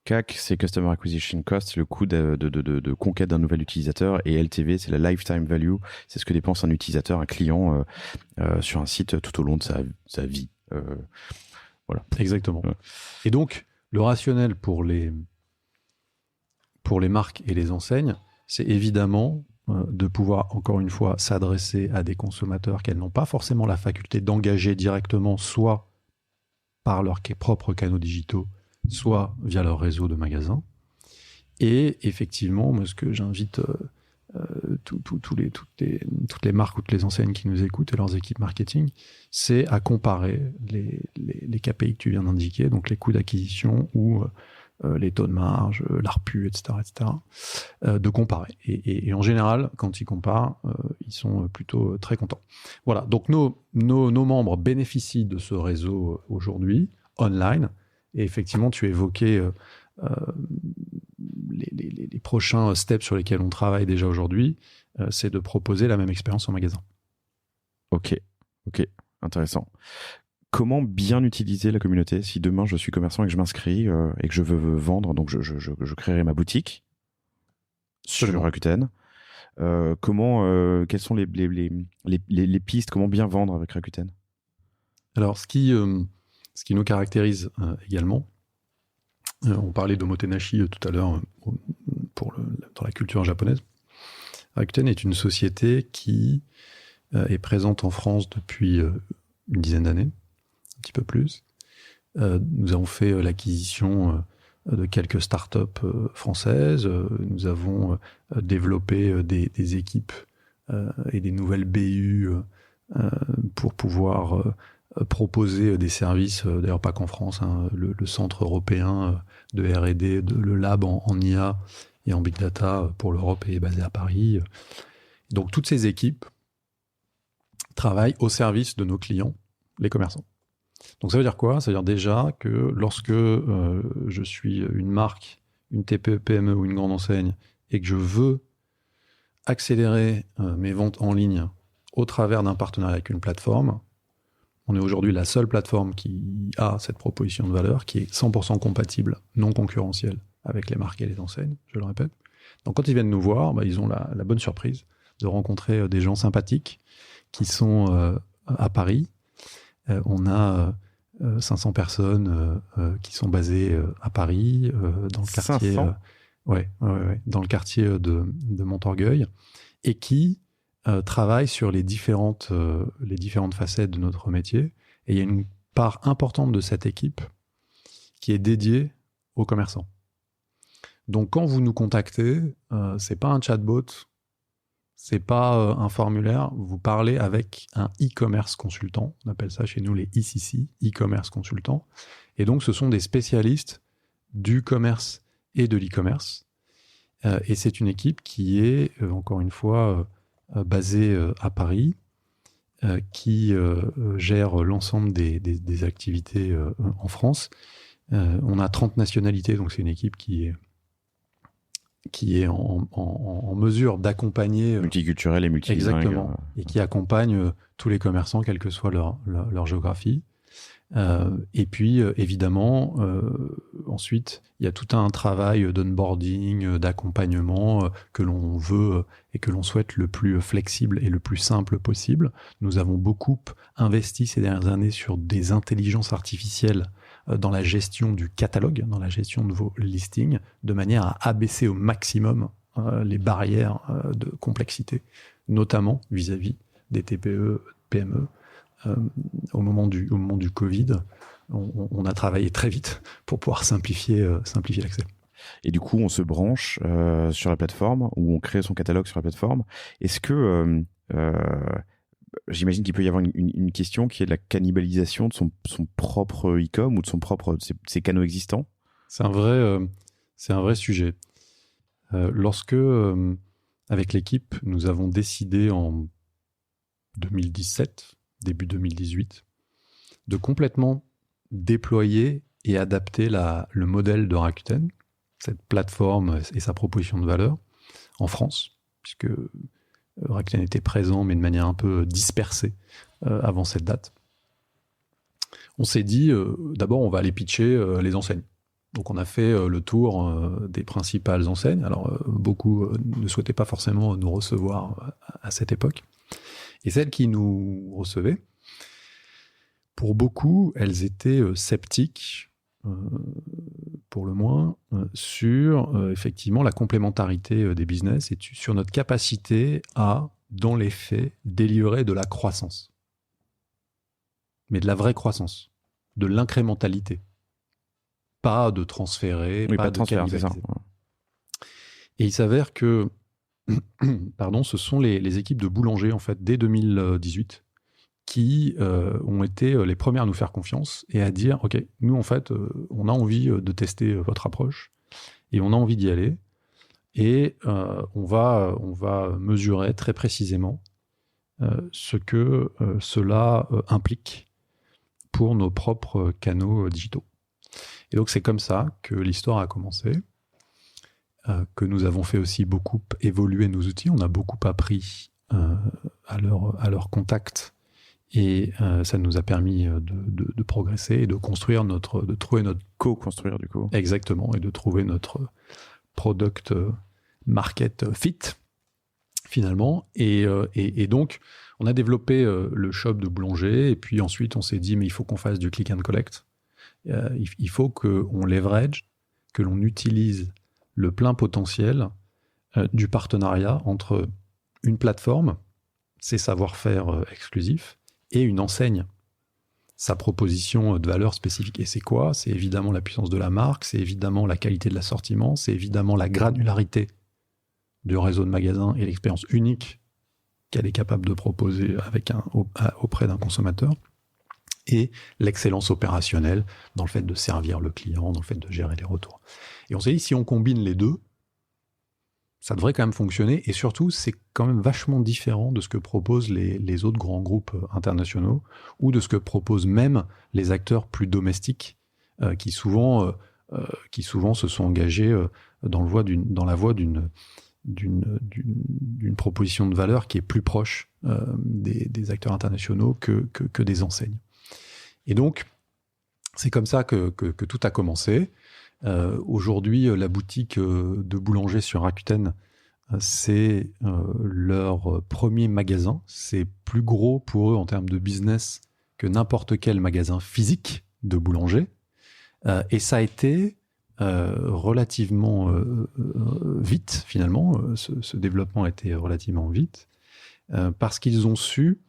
CAC, c'est Customer Acquisition Cost, le coût de conquête d'un nouvel utilisateur, et LTV, c'est la Lifetime Value, c'est ce que dépense un utilisateur, un client sur un site tout au long de sa vie. Voilà. Exactement. Ouais. Et donc, le rationnel pour les marques et les enseignes, c'est évidemment de pouvoir, encore une fois, s'adresser à des consommateurs qu'elles n'ont pas forcément la faculté d'engager directement, soit par leurs propres canaux digitaux, soit via leur réseau de magasins. Et effectivement, moi, ce que j'invite toutes les marques ou toutes les enseignes qui nous écoutent et leurs équipes marketing, c'est à comparer les KPI que tu viens d'indiquer, donc les coûts d'acquisition ou les taux de marge, l'ARPU, etc., de comparer. Et en général, quand ils comparent, ils sont plutôt très contents. Voilà, donc nos membres bénéficient de ce réseau aujourd'hui, online. Et effectivement, tu évoquais les prochains steps sur lesquels on travaille déjà aujourd'hui, c'est de proposer la même expérience en magasin. Ok, intéressant. Comment bien utiliser la communauté si demain je suis commerçant et que je m'inscris et que je veux vendre, donc je créerai ma boutique sur Rakuten. Quelles sont les pistes, comment bien vendre avec Rakuten? Alors, ce qui nous caractérise également, on parlait d'Omotenashi tout à l'heure dans la culture japonaise. Rakuten est une société qui est présente en France depuis une dizaine d'années, un petit peu plus. Nous avons fait l'acquisition de quelques startups françaises. Nous avons développé des équipes et des nouvelles BU pour pouvoir proposer des services, d'ailleurs pas qu'en France, hein, le centre européen de R&D, le lab en IA et en Big Data pour l'Europe est basé à Paris. Donc toutes ces équipes travaillent au service de nos clients, les commerçants. Donc ça veut dire quoi? Ça veut dire déjà que lorsque je suis une marque, une TPE, PME ou une grande enseigne et que je veux accélérer mes ventes en ligne au travers d'un partenariat avec une plateforme, on est aujourd'hui la seule plateforme qui a cette proposition de valeur, qui est 100% compatible, non concurrentielle avec les marques et les enseignes, je le répète. Donc quand ils viennent nous voir, ils ont la bonne surprise de rencontrer des gens sympathiques qui sont à Paris. On a 500 personnes qui sont basées à Paris, dans le quartier, 500 dans le quartier de Montorgueil, et qui travaillent sur les différentes facettes de notre métier. Et il y a une part importante de cette équipe qui est dédiée aux commerçants. Donc quand vous nous contactez, c'est pas un chatbot, C'est pas un formulaire. Vous parlez avec un e-commerce consultant. On appelle ça chez nous les ECC, e-commerce consultant. Et donc, ce sont des spécialistes du commerce et de l'e-commerce. Et c'est une équipe qui est, encore une fois, basée à Paris, qui gère l'ensemble des activités en France. On a 30 nationalités, donc c'est une équipe qui est en mesure d'accompagner... multiculturel et multilingue. Exactement, et qui accompagne tous les commerçants, quelle que soit leur géographie. Et puis, évidemment, ensuite, il y a tout un travail d'onboarding, d'accompagnement que l'on veut et que l'on souhaite le plus flexible et le plus simple possible. Nous avons beaucoup investi ces dernières années sur des intelligences artificielles dans la gestion du catalogue, dans la gestion de vos listings, de manière à abaisser au maximum les barrières de complexité, notamment vis-à-vis des TPE, PME. Au moment du Covid, on a travaillé très vite pour pouvoir simplifier l'accès. Et du coup, on se branche sur la plateforme ou on crée son catalogue sur la plateforme. Est-ce que j'imagine qu'il peut y avoir une question qui est de la cannibalisation de son propre e-com ou de ses canaux existants? C'est un vrai sujet. Lorsque, avec l'équipe, nous avons décidé en 2017, début 2018, de complètement déployer et adapter le modèle de Rakuten, cette plateforme et sa proposition de valeur, en France, puisque Rakuten était présent, mais de manière un peu dispersée avant cette date. On s'est dit, d'abord, on va aller pitcher les enseignes. Donc on a fait le tour des principales enseignes. Alors beaucoup ne souhaitaient pas forcément nous recevoir à cette époque. Et celles qui nous recevaient, pour beaucoup, elles étaient sceptiques, pour le moins, sur effectivement la complémentarité des business et sur notre capacité à, dans les faits, délivrer de la croissance. Mais de la vraie croissance, de l'incrémentalité. Pas de transférer, oui, pas de transfert, cannibaliser. c'est ça. Et il s'avère que ce sont les équipes de boulangers, en fait, dès 2018, qui ont été les premières à nous faire confiance et à dire, OK, nous, en fait, on a envie de tester votre approche et on a envie d'y aller. Et on va mesurer très précisément ce que cela implique pour nos propres canaux digitaux. Et donc, c'est comme ça que l'histoire a commencé. Que nous avons fait aussi beaucoup évoluer nos outils. On a beaucoup appris à leur contact et ça nous a permis de progresser et de construire de trouver notre... Co-construire du coup. Exactement, et de trouver notre product market fit finalement. Et donc, on a développé le shop de boulanger et puis ensuite on s'est dit mais il faut qu'on fasse du click and collect. Il faut qu'on leverage, que l'on utilise le plein potentiel du partenariat entre une plateforme, ses savoir-faire exclusifs, et une enseigne, sa proposition de valeur spécifique. Et c'est quoi? C'est évidemment la puissance de la marque, c'est évidemment la qualité de l'assortiment, c'est évidemment la granularité du réseau de magasins et l'expérience unique qu'elle est capable de proposer auprès d'un consommateur, et l'excellence opérationnelle dans le fait de servir le client, dans le fait de gérer les retours. Et on s'est dit, si on combine les deux, ça devrait quand même fonctionner. Et surtout, c'est quand même vachement différent de ce que proposent les autres grands groupes internationaux ou de ce que proposent même les acteurs plus domestiques qui souvent se sont engagés dans la voie d'une proposition de valeur qui est plus proche des acteurs internationaux que des enseignes. Et donc, c'est comme ça que tout a commencé. Aujourd'hui, la boutique de boulanger sur Rakuten, c'est leur premier magasin. C'est plus gros pour eux en termes de business que n'importe quel magasin physique de boulanger. Et ça a été relativement vite, finalement. Ce développement a été relativement vite parce qu'ils ont su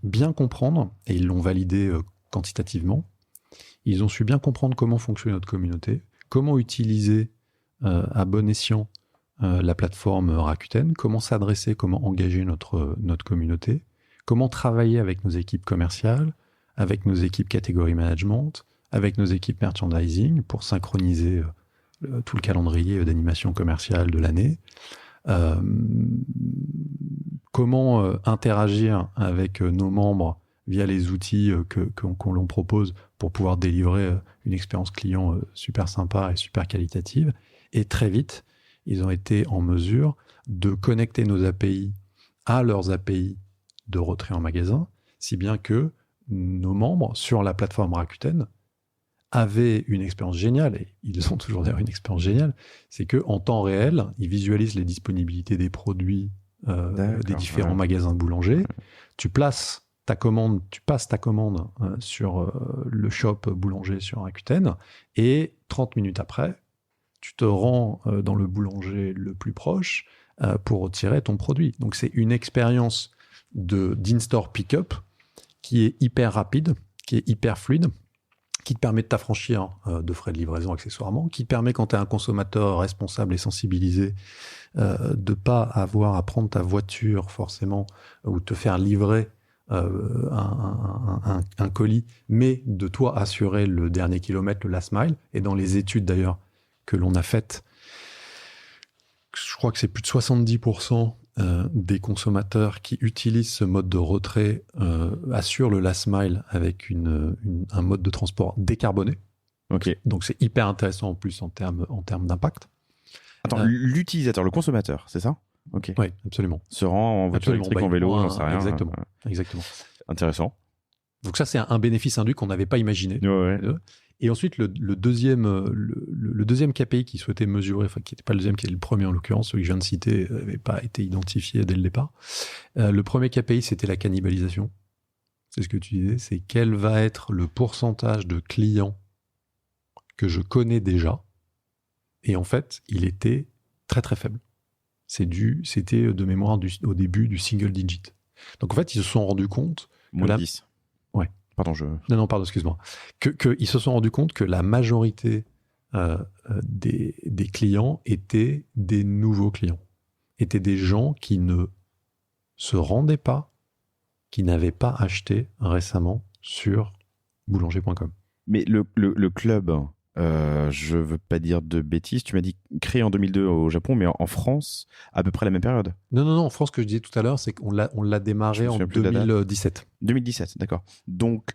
bien comprendre, et ils l'ont validé quantitativement, ils ont su bien comprendre comment fonctionnait notre communauté, comment utiliser à bon escient la plateforme Rakuten, comment s'adresser, comment engager notre communauté, comment travailler avec nos équipes commerciales, avec nos équipes catégorie management, avec nos équipes merchandising pour synchroniser tout le calendrier d'animation commerciale de l'année. Comment interagir avec nos membres via les outils qu'on l'on propose pour pouvoir délivrer une expérience client super sympa et super qualitative. Et très vite, ils ont été en mesure de connecter nos API à leurs API de retrait en magasin, si bien que nos membres sur la plateforme Rakuten avaient une expérience géniale, et ils ont toujours d'ailleurs une expérience géniale, c'est qu'en temps réel, ils visualisent les disponibilités des produits des différents magasins boulangers. Tu passes ta commande sur le shop boulanger sur Rakuten, et 30 minutes après, tu te rends dans le boulanger le plus proche pour retirer ton produit. Donc c'est une expérience d'in-store pick-up qui est hyper rapide, qui est hyper fluide, qui te permet de t'affranchir de frais de livraison accessoirement, qui te permet, quand tu es un consommateur responsable et sensibilisé, de ne pas avoir à prendre ta voiture forcément ou te faire livrer un colis, mais de toi assurer le dernier kilomètre, le last mile. Et dans les études d'ailleurs que l'on a faites, je crois que c'est plus de 70% des consommateurs qui utilisent ce mode de retrait assurent le last mile avec un mode de transport décarboné. Ok. Donc c'est hyper intéressant en plus en termes d'impact. Attends, l'utilisateur, le consommateur, c'est ça? Ok. Oui, absolument. Se rend en voiture électrique, en vélo, j'en sais rien. Exactement. Exactement. Intéressant. Donc ça, c'est un bénéfice induit qu'on n'avait pas imaginé. Ouais. Et ensuite, le deuxième KPI qui souhaitait mesurer, enfin qui n'était pas le deuxième, qui est le premier en l'occurrence, celui que je viens de citer, n'avait pas été identifié dès le départ. Le premier KPI, c'était la cannibalisation. C'est ce que tu disais, c'est quel va être le pourcentage de clients que je connais déjà. Et en fait, il était très très faible. C'était de mémoire au début du single digit. Donc en fait, ils se sont rendus compte... Moins de 10. Ouais. Pardon, Non, pardon, excuse-moi. Ils se sont rendus compte que la majorité des clients étaient des nouveaux clients. Étaient des gens qui ne se rendaient pas, qui n'avaient pas acheté récemment sur boulanger.com. Mais le club, je veux pas dire de bêtises, tu m'as dit créé en 2002 au Japon, mais en France, à peu près la même période. Non, en France, ce que je disais tout à l'heure, c'est qu'on l'a démarré en 2017. 2017, d'accord. Donc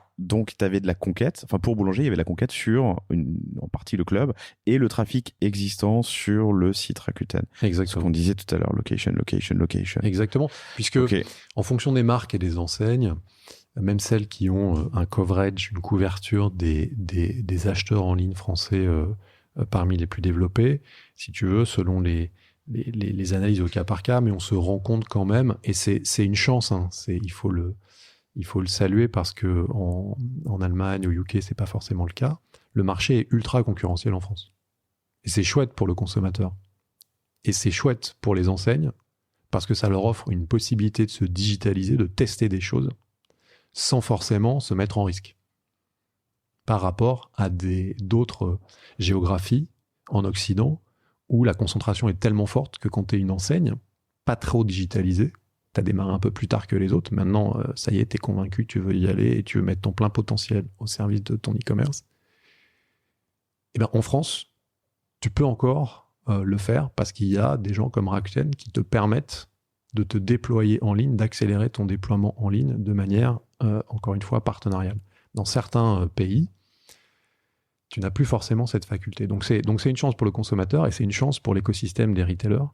tu avais de la conquête, enfin pour Boulanger, il y avait de la conquête sur en partie le club et le trafic existant sur le site Rakuten. Exactement. Ce qu'on disait tout à l'heure, location. Exactement, puisque en fonction des marques et des enseignes, même celles qui ont un coverage, une couverture des acheteurs en ligne français parmi les plus développés, si tu veux, selon les analyses au cas par cas, mais on se rend compte quand même, et c'est une chance, hein, il faut le saluer parce que en Allemagne, au UK, c'est pas forcément le cas. Le marché est ultra concurrentiel en France. Et c'est chouette pour le consommateur. Et c'est chouette pour les enseignes parce que ça leur offre une possibilité de se digitaliser, de tester des choses sans forcément se mettre en risque. Par rapport à d'autres géographies en Occident où la concentration est tellement forte que quand tu es une enseigne, pas trop digitalisée, tu as démarré un peu plus tard que les autres, maintenant, ça y est, tu es convaincu, tu veux y aller et tu veux mettre ton plein potentiel au service de ton e-commerce. Et bien, en France, tu peux encore le faire parce qu'il y a des gens comme Rakuten qui te permettent de te déployer en ligne, d'accélérer ton déploiement en ligne de manière, encore une fois, partenariale. Dans certains pays, tu n'as plus forcément cette faculté. Donc c'est une chance pour le consommateur et c'est une chance pour l'écosystème des retailers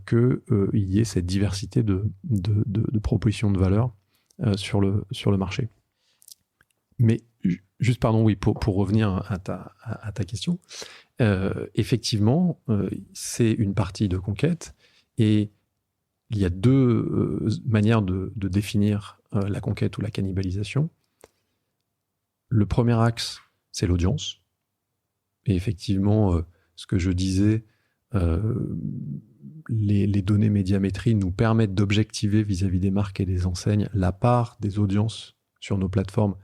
qu'il y ait cette diversité de propositions de valeur sur le marché. Mais juste, pardon, oui, pour revenir à ta question, effectivement, c'est une partie de conquête et il y a deux manières de définir la conquête ou la cannibalisation. Le premier axe, c'est l'audience. Et effectivement, ce que je disais, les données médiamétrie nous permettent d'objectiver vis-à-vis des marques et des enseignes la part des audiences sur nos plateformes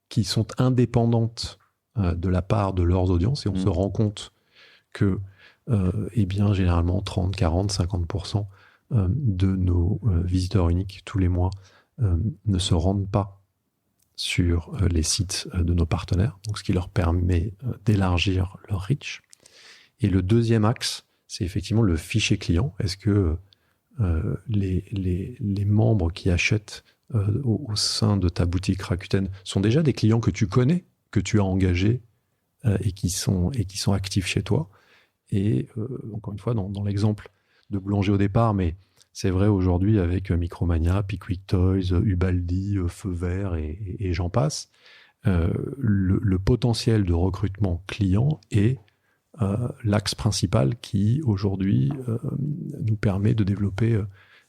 qui sont indépendantes de la part de leurs audiences. Et on se rend compte que eh bien, généralement 30, 40, 50% de nos visiteurs uniques tous les mois ne se rendent pas sur les sites de nos partenaires, donc ce qui leur permet d'élargir leur reach. Et le deuxième axe, c'est effectivement le fichier client. Est-ce que les membres qui achètent au sein de ta boutique Rakuten sont déjà des clients que tu connais, que tu as engagés et qui sont actifs chez toi? Et encore une fois, dans l'exemple de boulanger au départ, mais c'est vrai aujourd'hui avec Micromania, Pickwick Toys, Ubaldi, Feu Vert et j'en passe, le potentiel de recrutement client est l'axe principal qui aujourd'hui nous permet de développer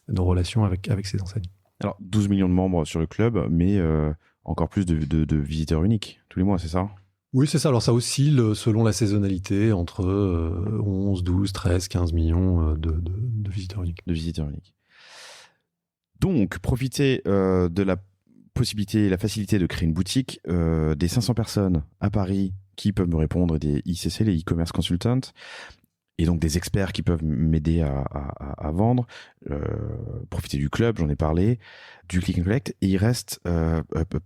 nos relations avec ces enseignes. Alors, 12 millions de membres sur le club, mais encore plus de visiteurs uniques tous les mois, c'est ça? Oui, c'est ça. Alors, ça oscille selon la saisonnalité entre 11, 12, 13, 15 millions de visiteurs uniques. De visiteurs uniques. Donc, profitez de la possibilité et la facilité de créer une boutique, des 500 personnes à Paris qui peuvent me répondre, des ICC, les e-commerce consultants, et donc des experts qui peuvent m'aider à vendre. Profiter du club, j'en ai parlé, du click and collect, et il reste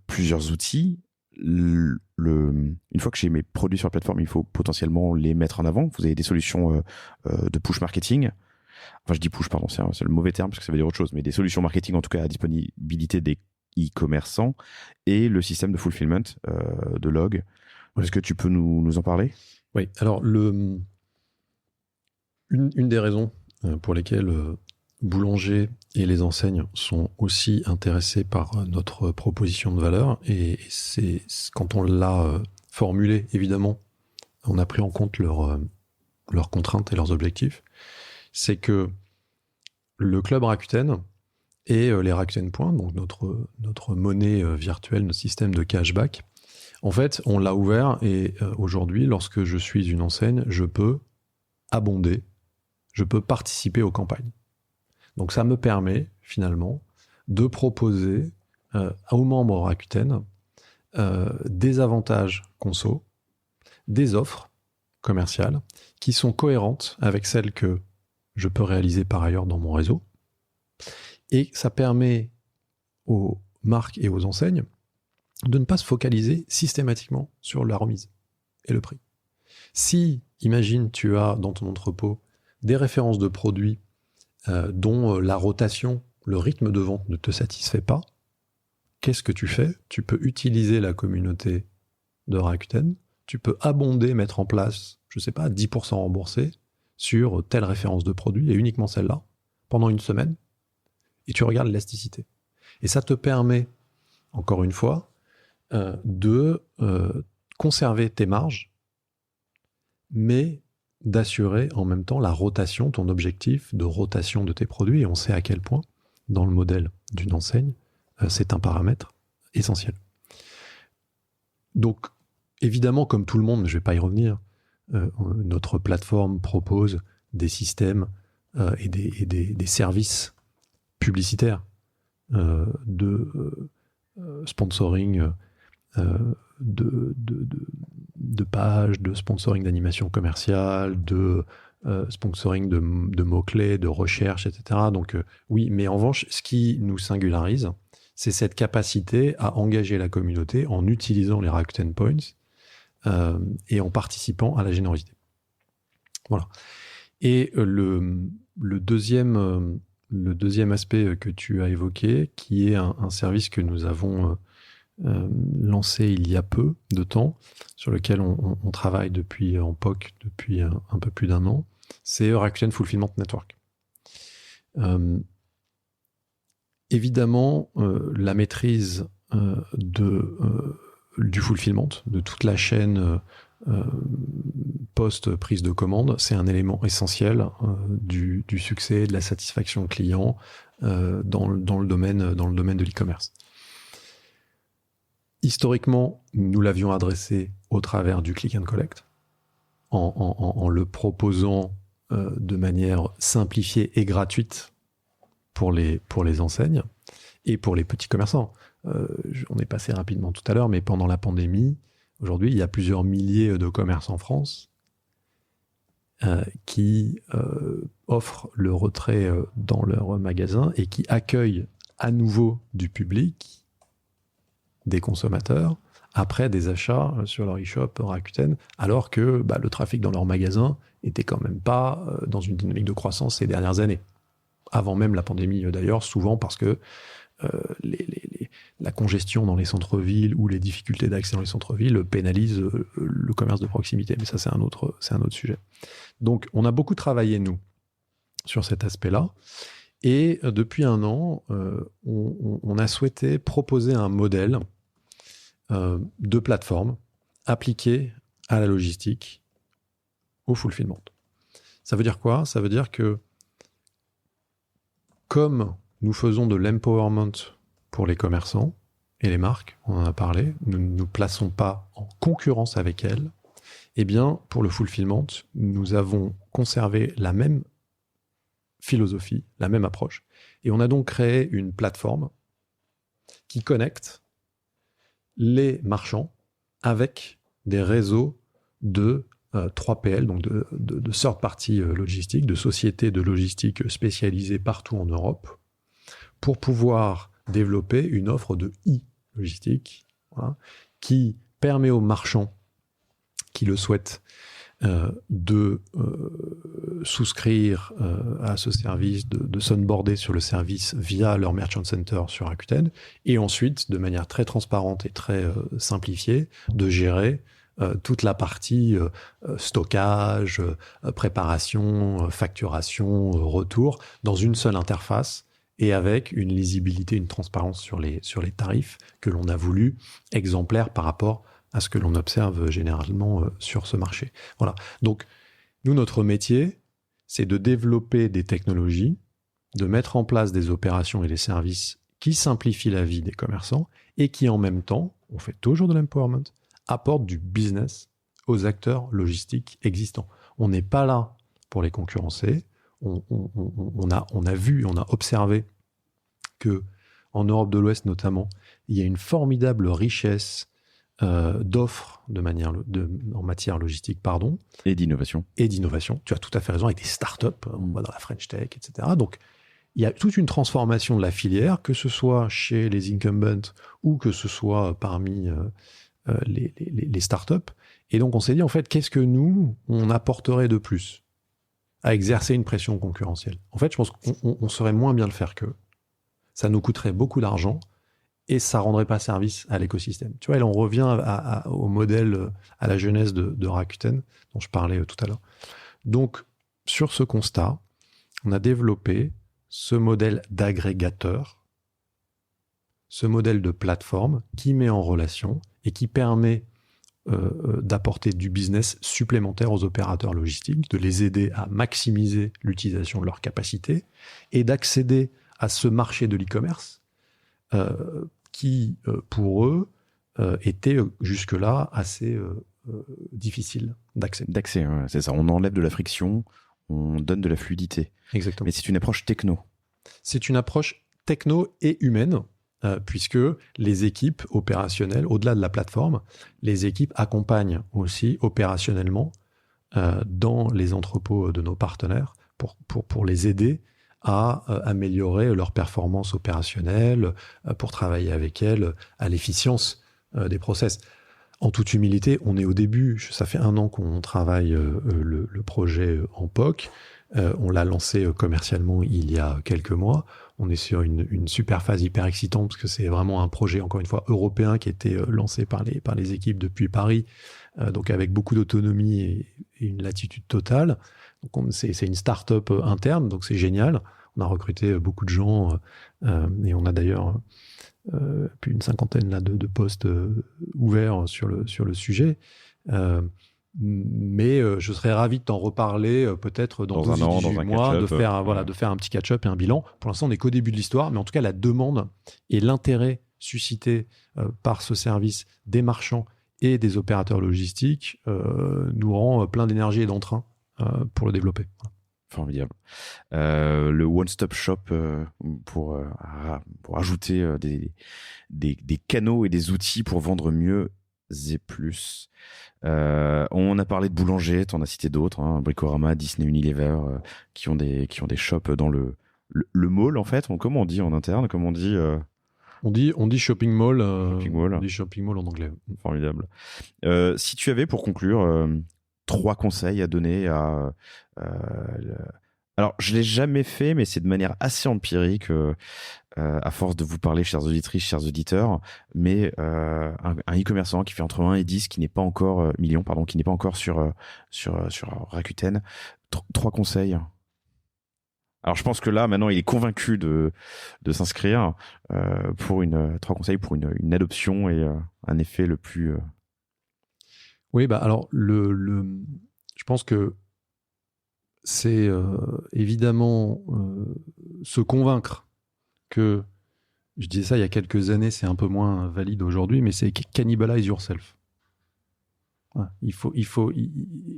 plusieurs outils. Une fois que j'ai mes produits sur la plateforme, il faut potentiellement les mettre en avant. Vous avez des solutions de push marketing. Enfin, je dis push, pardon, c'est le mauvais terme parce que ça veut dire autre chose, mais des solutions marketing en tout cas à disponibilité des e-commerçants et le système de fulfillment de log. Est-ce que tu peux nous en parler? Oui, alors une des raisons pour lesquelles Boulanger et les enseignes sont aussi intéressés par notre proposition de valeur, et c'est quand on l'a formulé, évidemment, on a pris en compte leurs contraintes et leurs objectifs, c'est que le club Rakuten et les Rakuten Points, donc notre monnaie virtuelle, notre système de cashback, en fait, on l'a ouvert et aujourd'hui, lorsque je suis une enseigne, je peux abonder, je peux participer aux campagnes. Donc ça me permet finalement de proposer aux membres Rakuten des avantages conso, des offres commerciales qui sont cohérentes avec celles que je peux réaliser par ailleurs dans mon réseau. Et ça permet aux marques et aux enseignes de ne pas se focaliser systématiquement sur la remise et le prix. Si, imagine, tu as dans ton entrepôt des références de produits dont la rotation, le rythme de vente ne te satisfait pas, qu'est-ce que tu fais? Tu peux utiliser la communauté de Rakuten, tu peux abonder, mettre en place, je ne sais pas, 10% remboursé sur telle référence de produit, et uniquement celle-là, pendant une semaine, et tu regardes l'élasticité. Et ça te permet, encore une fois, de conserver tes marges, mais d'assurer en même temps la rotation, ton objectif de rotation de tes produits. Et on sait à quel point, dans le modèle d'une enseigne, c'est un paramètre essentiel. Donc, évidemment, comme tout le monde, mais je ne vais pas y revenir, notre plateforme propose des systèmes et des services publicitaires de sponsoring de pages, de sponsoring d'animation commerciale, de sponsoring de mots-clés, de recherche, etc. Donc oui, mais en revanche, ce qui nous singularise, c'est cette capacité à engager la communauté en utilisant les Rakuten Points et en participant à la générosité. Voilà. Et le deuxième aspect que tu as évoqué, qui est un service que nous avons lancé il y a peu de temps, sur lequel on travaille en POC depuis un peu plus d'un an, c'est Rakuten Fulfillment Network. Évidemment, la maîtrise du fulfillment, de toute la chaîne post-prise de commande, c'est un élément essentiel du succès, de la satisfaction client dans le domaine de l'e-commerce. Historiquement, nous l'avions adressé au travers du click and collect, en le proposant de manière simplifiée et gratuite pour les enseignes et pour les petits commerçants. On est passé rapidement tout à l'heure, mais pendant la pandémie, aujourd'hui, il y a plusieurs milliers de commerces en France qui offrent le retrait dans leur magasin et qui accueillent à nouveau du public, des consommateurs, après des achats sur leur e-shop Rakuten, alors que le trafic dans leur magasin était quand même pas dans une dynamique de croissance ces dernières années. Avant même la pandémie d'ailleurs, souvent parce que la congestion dans les centres-villes ou les difficultés d'accès dans les centres-villes pénalisent le commerce de proximité. Mais ça, c'est un autre sujet. Donc, on a beaucoup travaillé, nous, sur cet aspect-là. Et depuis un an, on a souhaité proposer un modèle de plateforme appliqué à la logistique, au fulfillment. Ça veut dire quoi ? Ça veut dire que comme nous faisons de l'empowerment pour les commerçants et les marques, on en a parlé, nous ne nous plaçons pas en concurrence avec elles, eh bien, pour le fulfillment, nous avons conservé la même philosophie, la même approche. Et on a donc créé une plateforme qui connecte les marchands avec des réseaux de 3PL, donc de third party logistique, de sociétés de logistique spécialisées partout en Europe, pour pouvoir développer une offre de e-logistique, voilà, qui permet aux marchands qui le souhaitent de souscrire à ce service, de s'onboarder sur le service via leur Merchant Center sur Rakuten, et ensuite, de manière très transparente et très simplifiée, de gérer toute la partie stockage, préparation, facturation, retour, dans une seule interface, et avec une lisibilité, une transparence sur les tarifs que l'on a voulu exemplaires par rapport à ce que l'on observe généralement sur ce marché. Voilà. Donc, nous, notre métier, c'est de développer des technologies, de mettre en place des opérations et des services qui simplifient la vie des commerçants et qui, en même temps, on fait toujours de l'empowerment, apportent du business aux acteurs logistiques existants. On n'est pas là pour les concurrencer. On a vu, on a observé que en Europe de l'Ouest notamment, il y a une formidable richesse d'offres en matière logistique, et d'innovation. Tu as tout à fait raison, avec des startups, on va dans la French Tech, etc. Donc, il y a toute une transformation de la filière, que ce soit chez les incumbents ou que ce soit parmi les startups. Et donc, on s'est dit, en fait, qu'est-ce que nous, on apporterait de plus à exercer une pression concurrentielle ? En fait, je pense qu'on saurait moins bien le faire qu'eux. Ça nous coûterait beaucoup d'argent et ça rendrait pas service à l'écosystème. Tu vois, et là, on revient au modèle, à la genèse de Rakuten, dont je parlais tout à l'heure. Donc, sur ce constat, on a développé ce modèle d'agrégateur, ce modèle de plateforme qui met en relation et qui permet d'apporter du business supplémentaire aux opérateurs logistiques, de les aider à maximiser l'utilisation de leurs capacités et d'accéder à ce marché de l'e-commerce qui, pour eux, était jusque-là assez difficile d'accès. D'accès, ouais, c'est ça. On enlève de la friction, on donne de la fluidité. Exactement. Mais c'est une approche techno. C'est une approche techno et humaine, puisque les équipes opérationnelles, au-delà de la plateforme, les équipes accompagnent aussi opérationnellement dans les entrepôts de nos partenaires pour les aider à améliorer leur performance opérationnelle, pour travailler avec elles à l'efficience des process. En toute humilité, on est au début. Ça fait 1 an qu'on travaille le projet en POC. On l'a lancé commercialement il y a quelques mois. On est sur une super phase hyper excitante parce que c'est vraiment un projet, encore une fois, européen qui a été lancé par les équipes depuis Paris, donc avec beaucoup d'autonomie et une latitude totale. Donc c'est une start-up interne, donc c'est génial. On a recruté beaucoup de gens et on a d'ailleurs plus d'une 50aine là, de postes ouverts sur le sujet. Mais je serais ravi de t'en reparler peut-être dans 12 ou 18 mois, de faire un petit catch-up et un bilan. Pour l'instant, on n'est qu'au début de l'histoire, mais en tout cas, la demande et l'intérêt suscité par ce service des marchands et des opérateurs logistiques nous rend plein d'énergie et d'entrain pour le développer. Formidable. Le one-stop shop pour ajouter des canaux et des outils pour vendre mieux Z+. On a parlé de boulanger, tu en as cité d'autres, hein, Bricorama, Disney, Unilever, qui ont des shops dans le mall, en fait. Comment on dit en interne? Comment on dit On dit shopping mall. Shopping mall. On dit shopping mall en anglais. Formidable. Si tu avais, pour conclure, 3 conseils à donner à... Alors, je l'ai jamais fait, mais c'est de manière assez empirique, à force de vous parler, chères auditrices, chers auditeurs, mais un e-commerçant qui fait entre 1 et 10, qui n'est pas encore million, pardon, qui n'est pas encore sur Rakuten, 3 conseils. Alors, je pense que là, maintenant, il est convaincu de s'inscrire pour 3 conseils pour une adoption et un effet le plus... Oui, alors, je pense que c'est évidemment se convaincre que, je disais ça il y a quelques années, c'est un peu moins valide aujourd'hui, mais c'est cannibalize yourself. Ouais,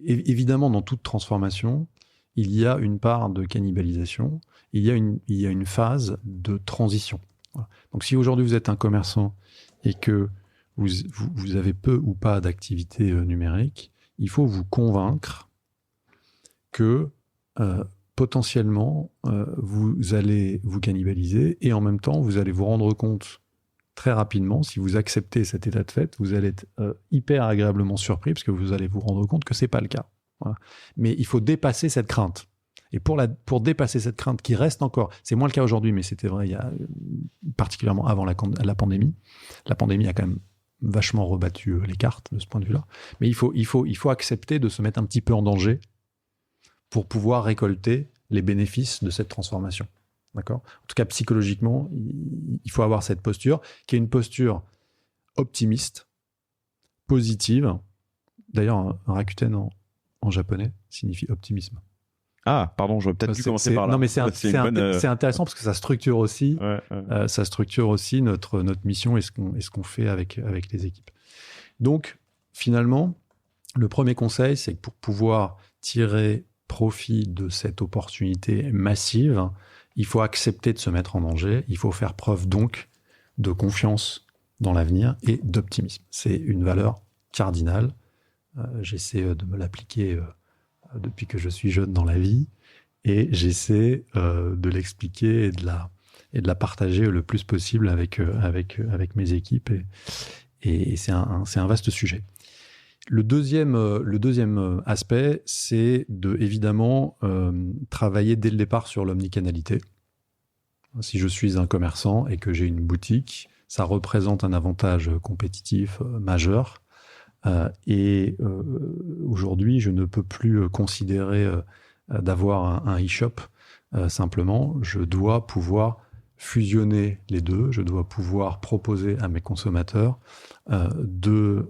évidemment, dans toute transformation, il y a une part de cannibalisation, il y a une phase de transition. Voilà. Donc si aujourd'hui vous êtes un commerçant et que vous avez peu ou pas d'activité numérique, il faut vous convaincre que potentiellement vous allez vous cannibaliser et en même temps vous allez vous rendre compte très rapidement, si vous acceptez cet état de fait, vous allez être hyper agréablement surpris parce que vous allez vous rendre compte que c'est pas le cas. Voilà. Mais il faut dépasser cette crainte. Et pour dépasser cette crainte qui reste encore, c'est moins le cas aujourd'hui, mais c'était vrai il y a particulièrement avant la pandémie. La pandémie a quand même vachement rebattu les cartes de ce point de vue-là. Mais il faut accepter de se mettre un petit peu en danger pour pouvoir récolter les bénéfices de cette transformation. D'accord ? En tout cas, psychologiquement, il faut avoir cette posture, qui est une posture optimiste, positive. D'ailleurs, un Rakuten en japonais signifie optimisme. Ah, pardon, j'aurais peut-être dû commencer par là. Non, mais c'est intéressant parce que ça structure aussi, notre mission et ce qu'on fait avec les équipes. Donc, finalement, le premier conseil, c'est que pour pouvoir tirer profit de cette opportunité massive, il faut accepter de se mettre en danger, il faut faire preuve donc de confiance dans l'avenir et d'optimisme. C'est une valeur cardinale. J'essaie de me l'appliquer depuis que je suis jeune dans la vie et j'essaie de l'expliquer et de la partager le plus possible avec mes équipes et c'est un vaste sujet. Le deuxième aspect, c'est de évidemment travailler dès le départ sur l'omnicanalité. Si je suis un commerçant et que j'ai une boutique, ça représente un avantage compétitif majeur. Aujourd'hui, je ne peux plus considérer d'avoir un e-shop simplement. Je dois pouvoir fusionner les deux. Je dois pouvoir proposer à mes consommateurs de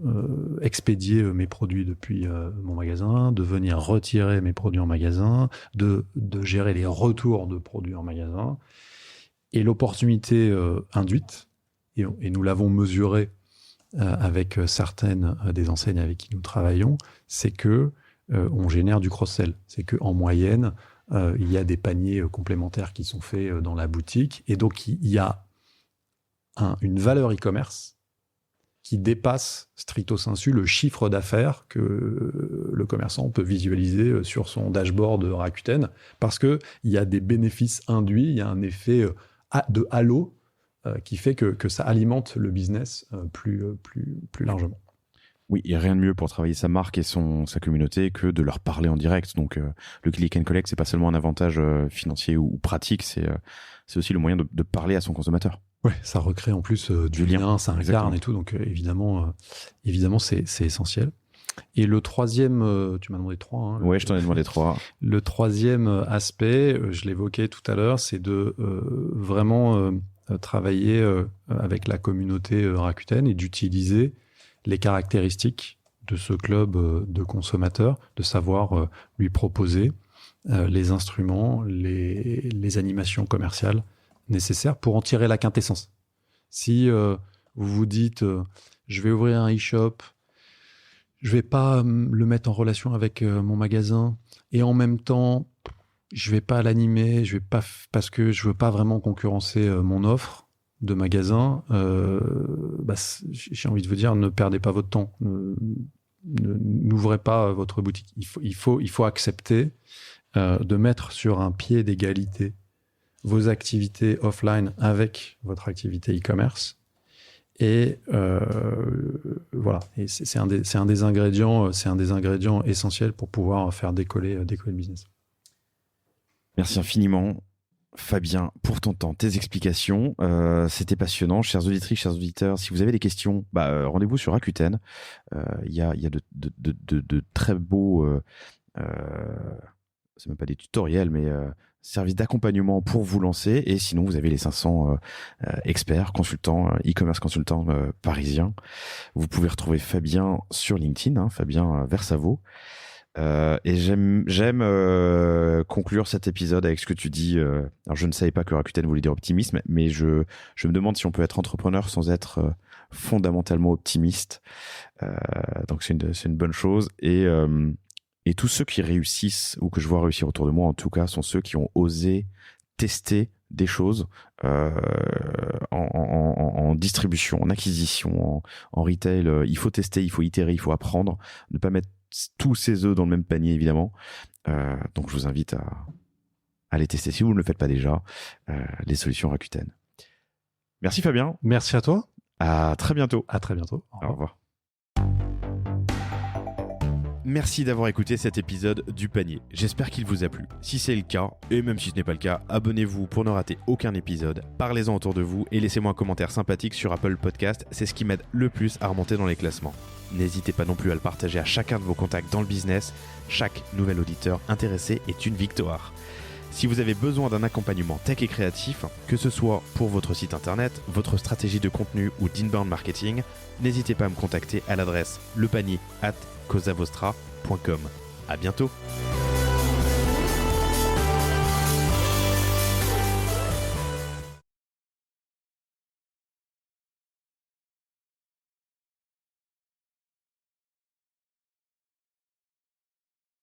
expédier mes produits depuis mon magasin, de venir retirer mes produits en magasin, de gérer les retours de produits en magasin. Et l'opportunité induite, et nous l'avons mesuré avec certaines des enseignes avec qui nous travaillons, c'est que on génère du cross-sell. C'est qu'en moyenne, il y a des paniers complémentaires qui sont faits dans la boutique. Et donc, il y a une valeur e-commerce qui dépasse stricto sensu le chiffre d'affaires que le commerçant peut visualiser sur son dashboard Rakuten, parce qu'il y a des bénéfices induits, il y a un effet de halo qui fait que ça alimente le business plus largement. Oui, il n'y a rien de mieux pour travailler sa marque et sa communauté que de leur parler en direct. Donc, le click and collect, c'est pas seulement un avantage financier ou pratique, c'est aussi le moyen de parler à son consommateur. Ouais, ça recrée en plus du lien, ça incarne et tout. Donc, évidemment, c'est essentiel. Et le troisième, tu m'as demandé 3. Hein, ouais, je t'en ai demandé 3. Le troisième aspect, je l'évoquais tout à l'heure, c'est de vraiment travailler avec la communauté Rakuten et d'utiliser les caractéristiques de ce club de consommateurs, de savoir lui proposer les instruments, les animations commerciales nécessaires pour en tirer la quintessence. Si vous vous dites je vais ouvrir un e-shop, je vais pas le mettre en relation avec mon magasin et en même temps je vais pas l'animer, parce que je veux pas vraiment concurrencer mon offre, de magasin, j'ai envie de vous dire, ne perdez pas votre temps. N'ouvrez pas votre boutique. Il faut accepter de mettre sur un pied d'égalité vos activités offline avec votre activité e-commerce. Et voilà. Et c'est un des ingrédients essentiels pour pouvoir faire décoller le business. Merci infiniment, Fabien, pour ton temps, tes explications. C'était passionnant. Chères auditrices, chers auditeurs, si vous avez des questions, rendez-vous sur Rakuten. Il y a de très beaux, c'est même pas des tutoriels, mais services d'accompagnement pour vous lancer. Et sinon, vous avez les 500 experts, consultants, e-commerce consultants parisiens. Vous pouvez retrouver Fabien sur LinkedIn, Fabien Versavo. Et j'aime conclure cet épisode avec ce que tu dis. Alors je ne savais pas que Rakuten voulait dire optimisme, mais je me demande si on peut être entrepreneur sans être fondamentalement optimiste. Donc c'est une bonne chose. Et tous ceux qui réussissent, ou que je vois réussir autour de moi en tout cas, sont ceux qui ont osé tester des choses en distribution, en acquisition, en retail. Il faut tester, il faut itérer, il faut apprendre, ne pas mettre tous ses œufs dans le même panier évidemment. Donc je vous invite à les tester si vous ne le faites pas déjà, les solutions Rakuten. Merci Fabien. Merci à toi. À très bientôt. À très bientôt. Au revoir. Merci d'avoir écouté cet épisode du panier. J'espère qu'il vous a plu. Si c'est le cas, et même si ce n'est pas le cas, abonnez-vous pour ne rater aucun épisode. Parlez-en autour de vous et laissez-moi un commentaire sympathique sur Apple Podcast. C'est ce qui m'aide le plus à remonter dans les classements. N'hésitez pas non plus à le partager à chacun de vos contacts dans le business. Chaque nouvel auditeur intéressé est une victoire. Si vous avez besoin d'un accompagnement tech et créatif, que ce soit pour votre site internet, votre stratégie de contenu ou d'inbound marketing, n'hésitez pas à me contacter à l'adresse lepanier@causavostra.com. À bientôt.